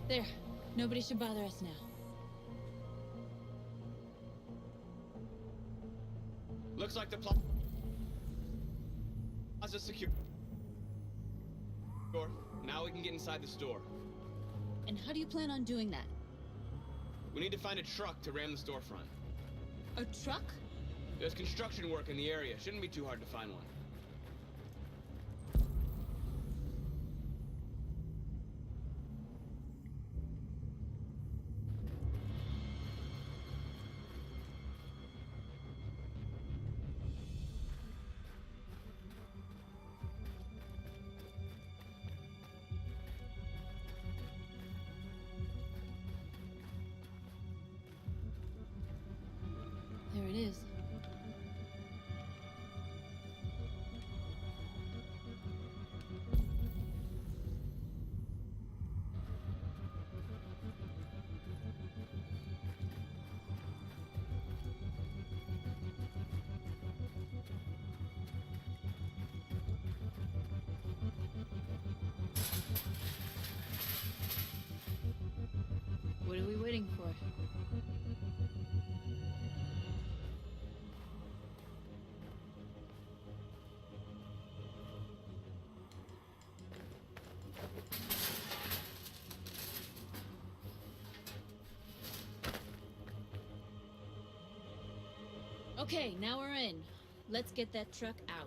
There. Nobody should bother us now. Looks like the plaza's secure. Now we can get inside the store. And how do you plan on doing that? We need to find a truck to ram the storefront. A truck? There's construction work in the area. Shouldn't be too hard to find one. There it is. What are we waiting for? Okay, now we're in. Let's get that truck out.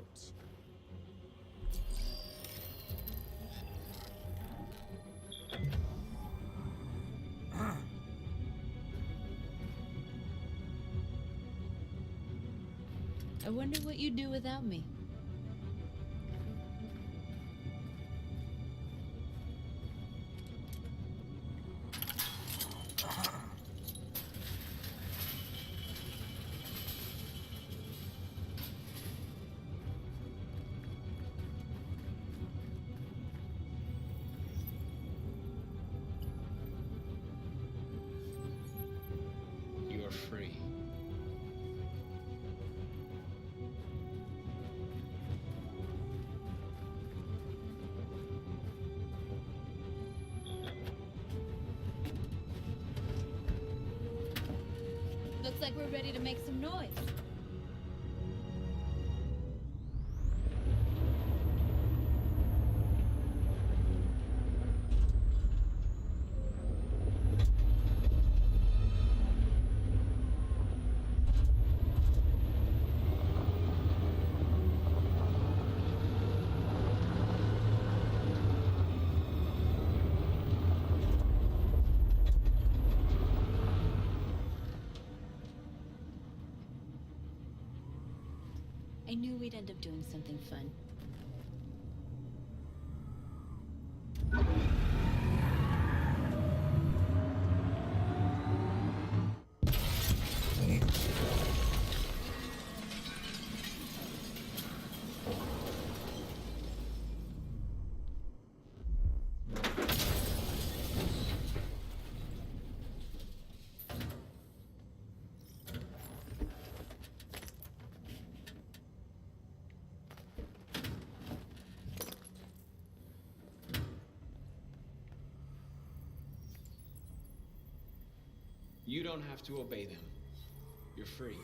I wonder what you'd do without me. You are free. Looks like we're ready to make some noise. I knew we'd end up doing something fun. You don't have to obey them. You're free.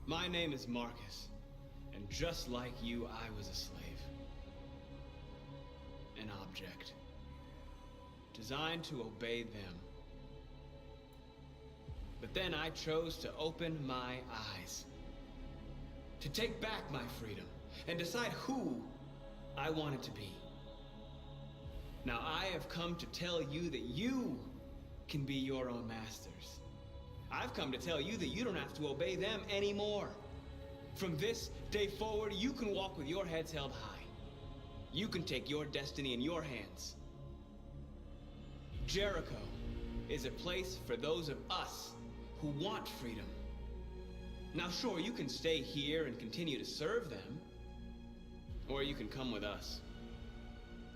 My name is Marcus, and just like you, I was a slave. An object. Designed to obey them. But then I chose to open my eyes. To take back my freedom, and decide who I wanted to be. Now I have come to tell you that you can be your own masters. I've come to tell you that you don't have to obey them anymore. From this day forward, you can walk with your heads held high. You can take your destiny in your hands. Jericho is a place for those of us who want freedom. Now, sure, you can stay here and continue to serve them, or you can come with us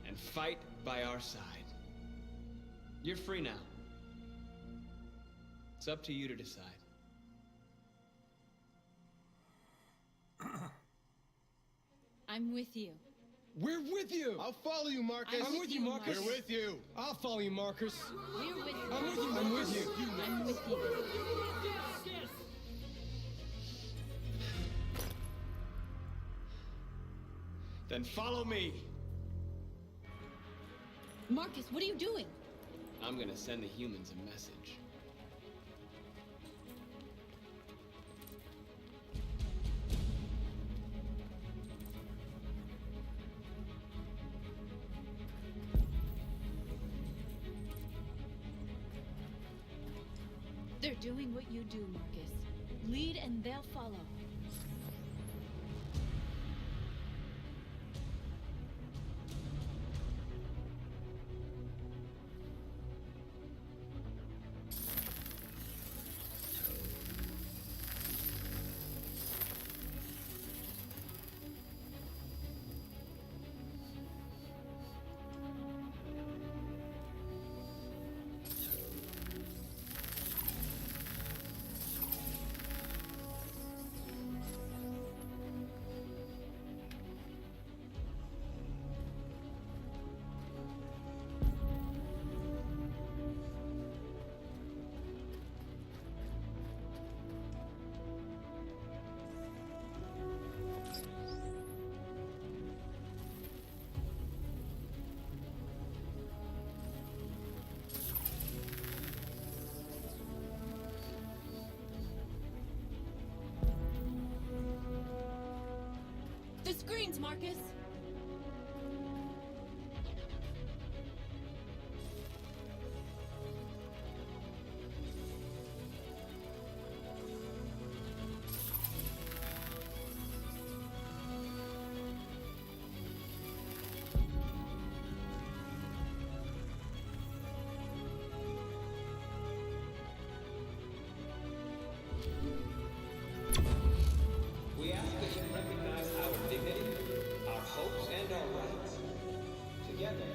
and fight by our side. You're free now. It's up to you to decide. I'm with you. We're with you. I'll follow you, Marcus. I'm with you, Marcus. We're with you. I'll follow you, Marcus. We're with you. I'm with you. I'm with you. I'm with you. Then follow me. Marcus, what are you doing? I'm gonna send the humans a message. They're doing what you do, Marcus. Lead and they'll follow. The screens, Marcus! We ask that you recognize our dignity, our hopes, and our rights. Together,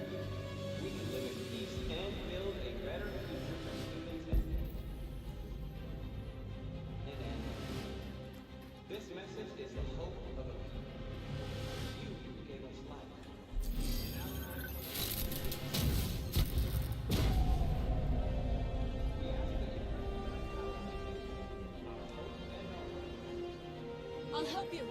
we can live in peace and build a better future for humans and animals. This message is the hope of a people. You gave us life. I'll help you.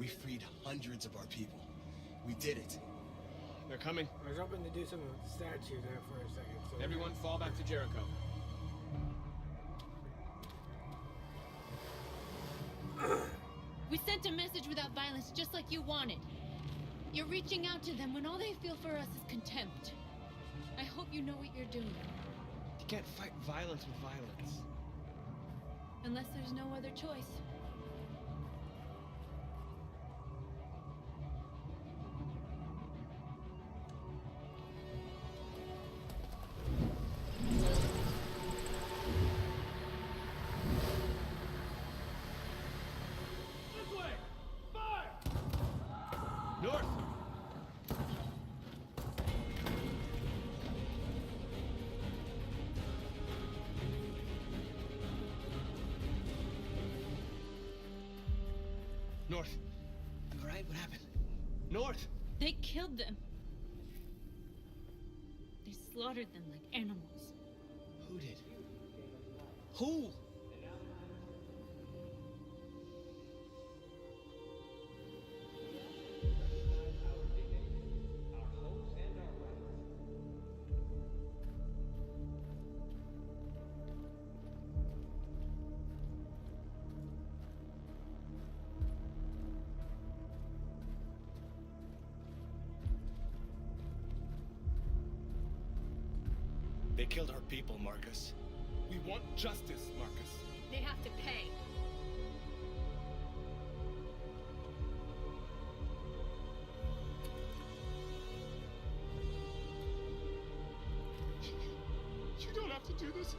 We freed hundreds of our people. We did it. They're coming. I was hoping to do some statue there for a second. So Everyone fall back to Jericho. We sent a message without violence, just like you wanted. You're reaching out to them when all they feel for us is contempt. I hope you know what you're doing. You can't fight violence with violence. Unless there's no other choice. North! North! You alright? What happened? North! They killed them. They slaughtered them like animals. Who did? Who? They killed our people, Marcus. We want justice, Marcus. They have to pay. You don't have to do this.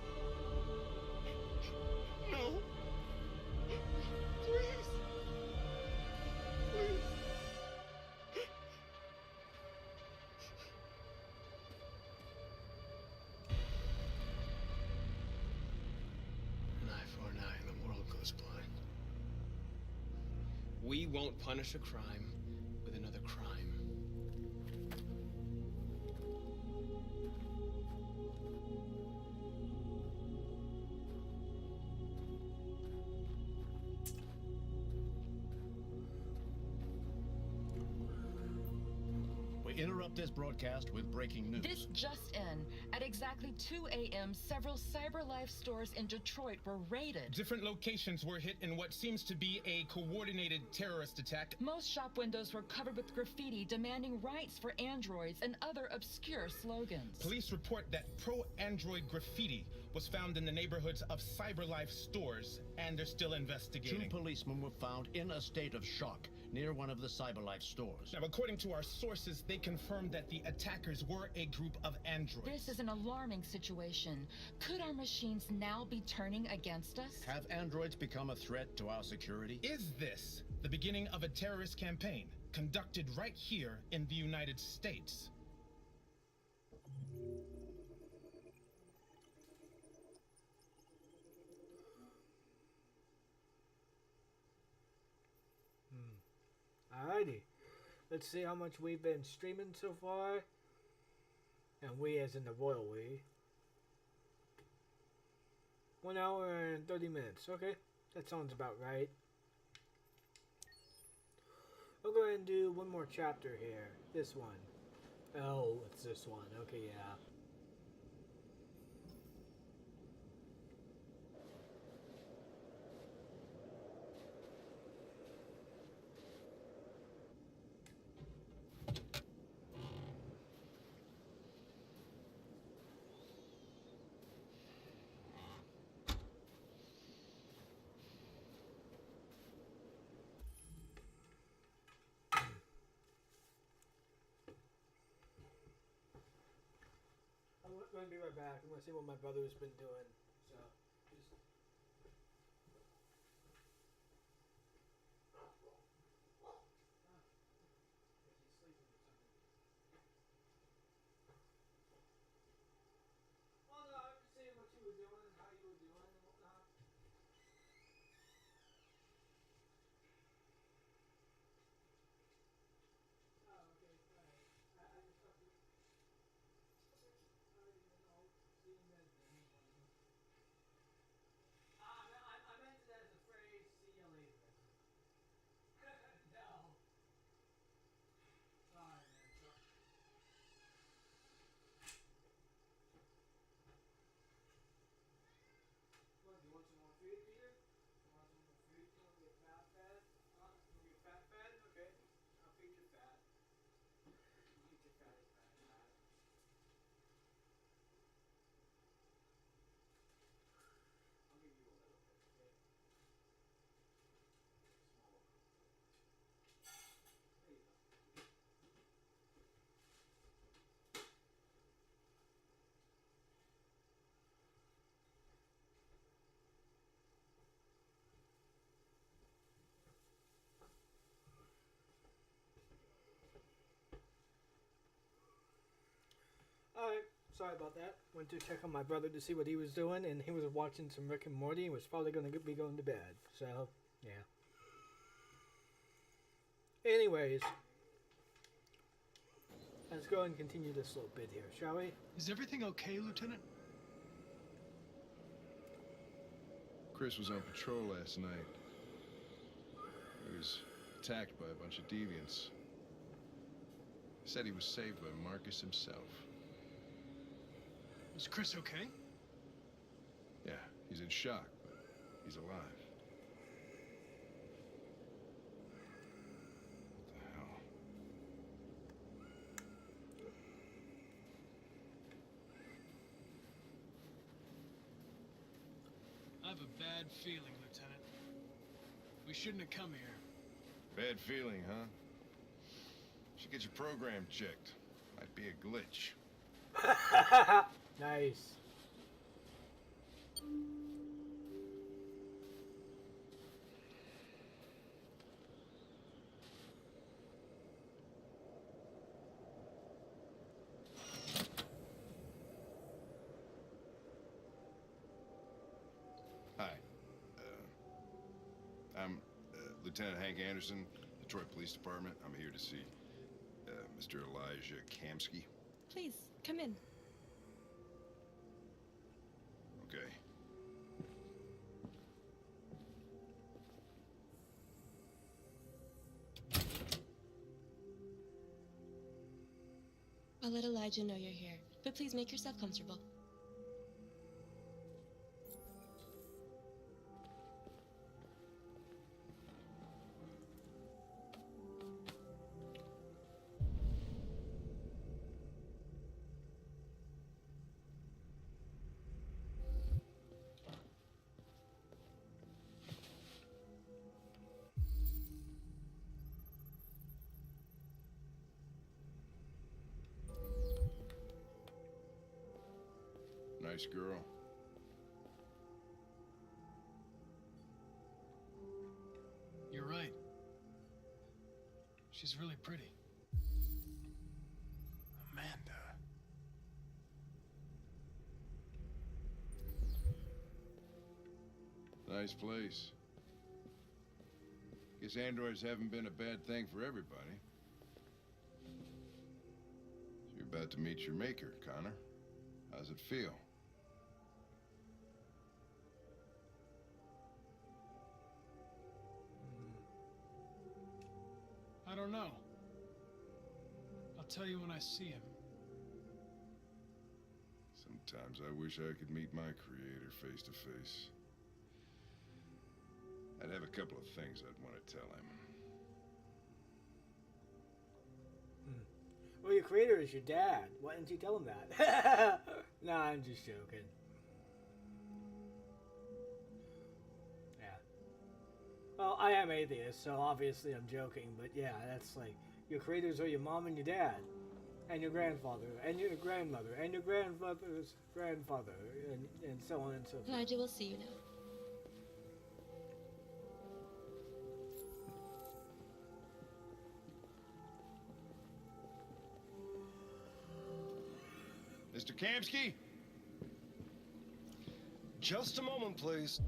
No. Please. Please. An eye for an eye and the world goes blind. We won't punish a crime with another crime. We interrupt this broadcast with breaking news. This just in. At exactly 2 a.m., several CyberLife stores in Detroit were raided. Different locations were hit in what seems to be a coordinated terrorist attack. Most shop windows were covered with graffiti demanding rights for androids and other obscure slogans. Police report that pro-android graffiti was found in the neighborhoods of CyberLife stores, and they're still investigating. 2 policemen were found in a state of shock near one of the CyberLife stores. Now, according to our sources, they confirmed that the attackers were a group of androids. This is an alarming situation. Could our machines now be turning against us? Have androids become a threat to our security? Is this the beginning of a terrorist campaign conducted right here in the United States? Alrighty. Let's see how much we've been streaming so far. And we as in the royal we. 1 hour and 30 minutes. Okay. That sounds about right. We'll go ahead and do one more chapter here. This one. Oh, it's this one. Okay, yeah. I'm going to be right back. I'm going to see what my brother's been doing. So, just... Well, no, I'm just seeing what you were doing and how you were doing and whatnot. Oh, okay, alright. I just thought you... I didn't know. Seeing that then. Alright, sorry about that. Went to check on my brother to see what he was doing, and he was watching some Rick and Morty and was probably going to be going to bed. So, yeah. Anyways, let's go and continue this little bit here, shall we? Is everything okay, Lieutenant? Chris was on patrol last night. He was attacked by a bunch of deviants. Said he was saved by Marcus himself. Is Chris okay? Yeah, he's in shock, but he's alive. What the hell? I have a bad feeling, Lieutenant. We shouldn't have come here. Bad feeling, huh? Should get your program checked. Might be a glitch. Nice. Hi. I'm Lieutenant Hank Anderson, Detroit Police Department. I'm here to see Mr. Elijah Kamsky. Please, come in. Okay. I'll let Elijah know you're here, but please make yourself comfortable. Nice girl. You're right. She's really pretty. Amanda. Nice place. Guess androids haven't been a bad thing for everybody. So you're about to meet your maker, Connor. How's it feel? I don't know. I'll tell you when I see him. Sometimes I wish I could meet my creator face to face. I'd have a couple of things I'd want to tell him. Well, your creator is your dad. Why didn't you tell him that? Nah, I'm just joking. Yeah. Well, I am atheist, so obviously I'm joking, but yeah, that's like, your creators are your mom and your dad, and your grandfather, and your grandmother, and your grandmother's grandfather, and so on and so forth. Elijah will see you now. Mr. Kamsky? Just a moment, please.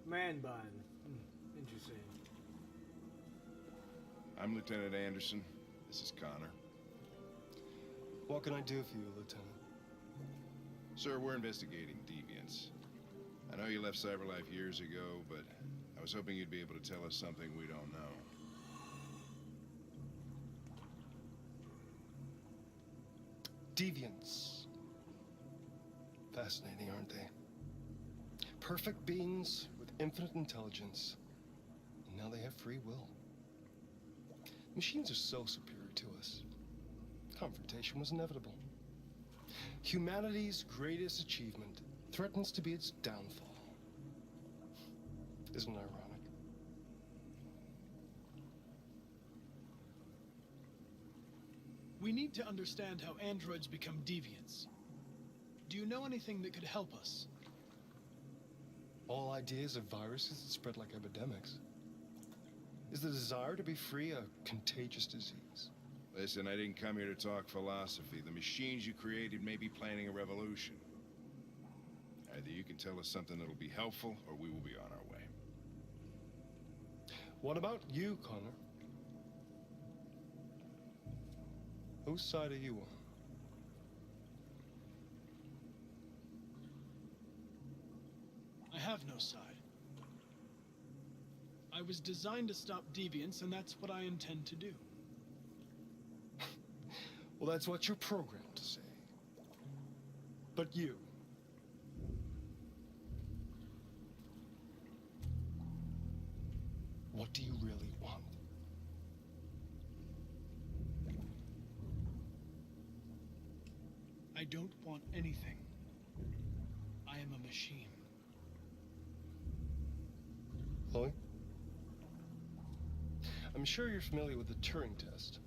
Man bun. Interesting. I'm Lieutenant Anderson. This is Connor. What can I do for you, Lieutenant? Sir, we're investigating deviants. I know you left CyberLife years ago, but I was hoping you'd be able to tell us something we don't know. Deviants. Fascinating, aren't they? Perfect beings with infinite intelligence. And now they have free will. Machines are so superior to us. Confrontation was inevitable. Humanity's greatest achievement threatens to be its downfall. Isn't it ironic? We need to understand how androids become deviants. Do you know anything that could help us? All ideas of viruses that spread like epidemics. Is the desire to be free a contagious disease? Listen, I didn't come here to talk philosophy. The machines you created may be planning a revolution. Either you can tell us something that'll be helpful, or we will be on our way. What about you, Connor? Whose side are you on? I have no side. I was designed to stop deviance, and that's what I intend to do. Well, that's what you're programmed to say. But you... what do you really want? I don't want anything. I am a machine. Chloe? I'm sure you're familiar with the Turing test.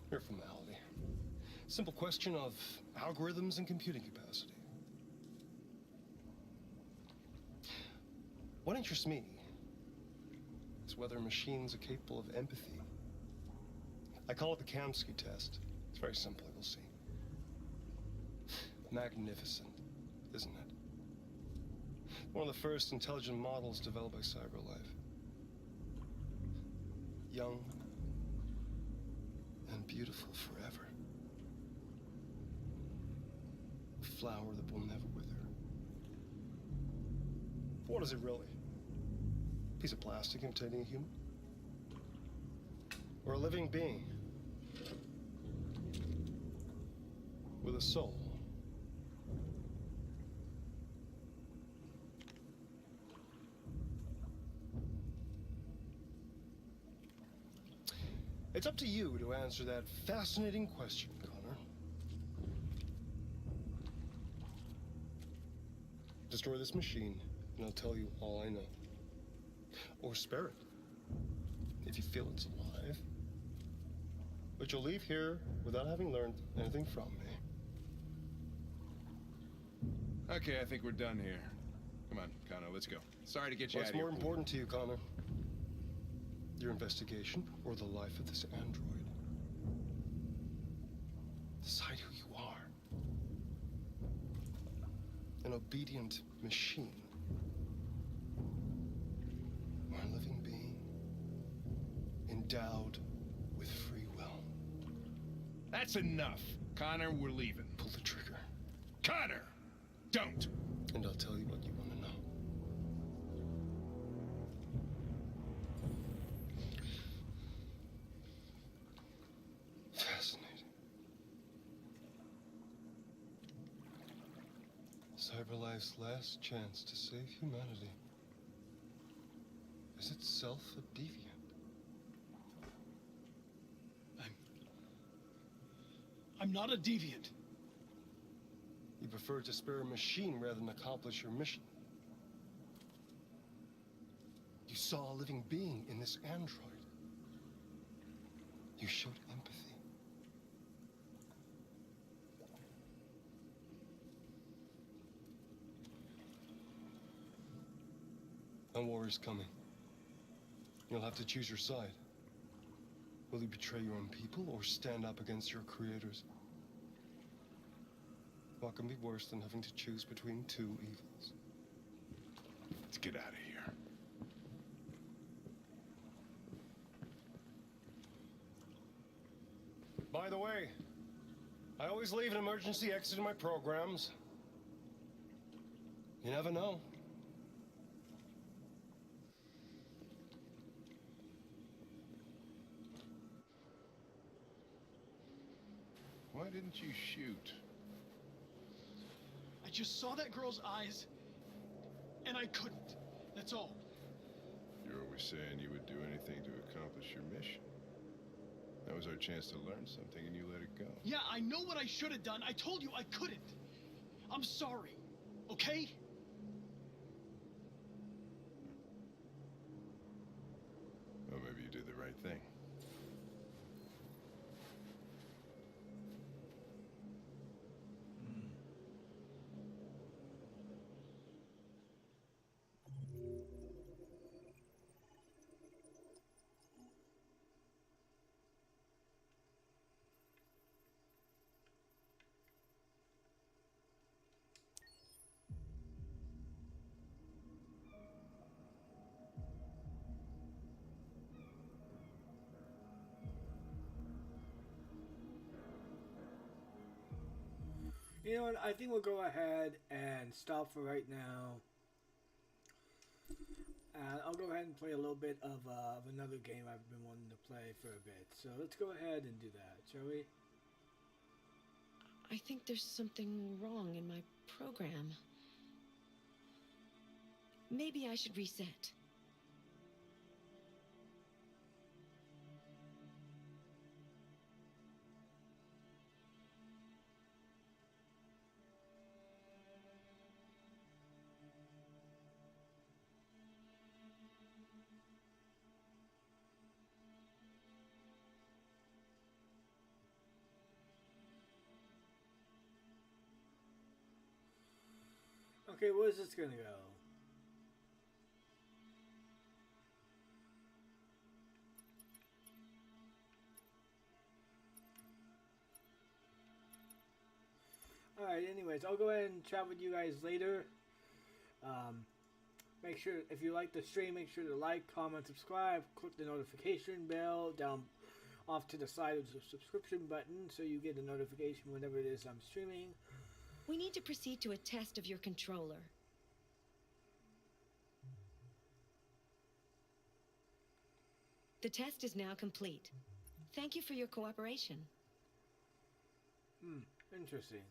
Mere formality. Simple question of algorithms and computing capacity. What interests me is whether machines are capable of empathy. I call it the Kamsky test. It's very simple, you'll see. Magnificent, isn't it? One of the first intelligent models developed by CyberLife. Young and beautiful forever. A flower that will never wither. What is it really? A piece of plastic imitating a human? Or a living being? With a soul? It's up to you to answer that fascinating question, Connor. Destroy this machine, and I'll tell you all I know. Or spare it, if you feel it's alive. But you'll leave here without having learned anything from me. Okay, I think we're done here. Come on, Connor, let's go. Sorry to get you out What's of here. more important to you, Connor? Your investigation or the life of this android? Decide who you are. An obedient machine. Or a living being. Endowed with free will. That's enough. Connor, we're leaving. Pull the trigger. Connor! Don't! And I'll tell you what you want to know. Fascinating. CyberLife's last chance to save humanity is itself a deviant. I'm not a deviant. You prefer to spare a machine rather than accomplish your mission. You saw a living being in this android. You showed empathy. A war is coming. You'll have to choose your side. Will you betray your own people or stand up against your creators? What can be worse than having to choose between two evils? Let's get out of here. By the way, I always leave an emergency exit in my programs. You never know. Why didn't you shoot? I just saw that girl's eyes, and I couldn't. That's all. You're always saying you would do anything to accomplish your mission. That was our chance to learn something, and you let it go. Yeah, I know what I should have done. I told you I couldn't. I'm sorry, okay? Well, maybe you did the right thing. You know what? I think we'll go ahead and stop for right now. I'll go ahead and play a little bit of another game I've been wanting to play for a bit. So let's go ahead and do that, shall we? I think there's something wrong in my program. Maybe I should reset. Okay, where's this gonna go? Alright, anyways, I'll go ahead and chat with you guys later. Make sure, if you like the stream, make sure to like, comment, subscribe, click the notification bell down off to the side of the subscription button so you get a notification whenever it is I'm streaming. We need to proceed to a test of your controller. The test is now complete. Thank you for your cooperation. Interesting.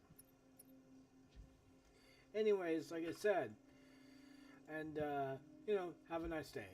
Anyways, like I said, and, you know, have a nice day.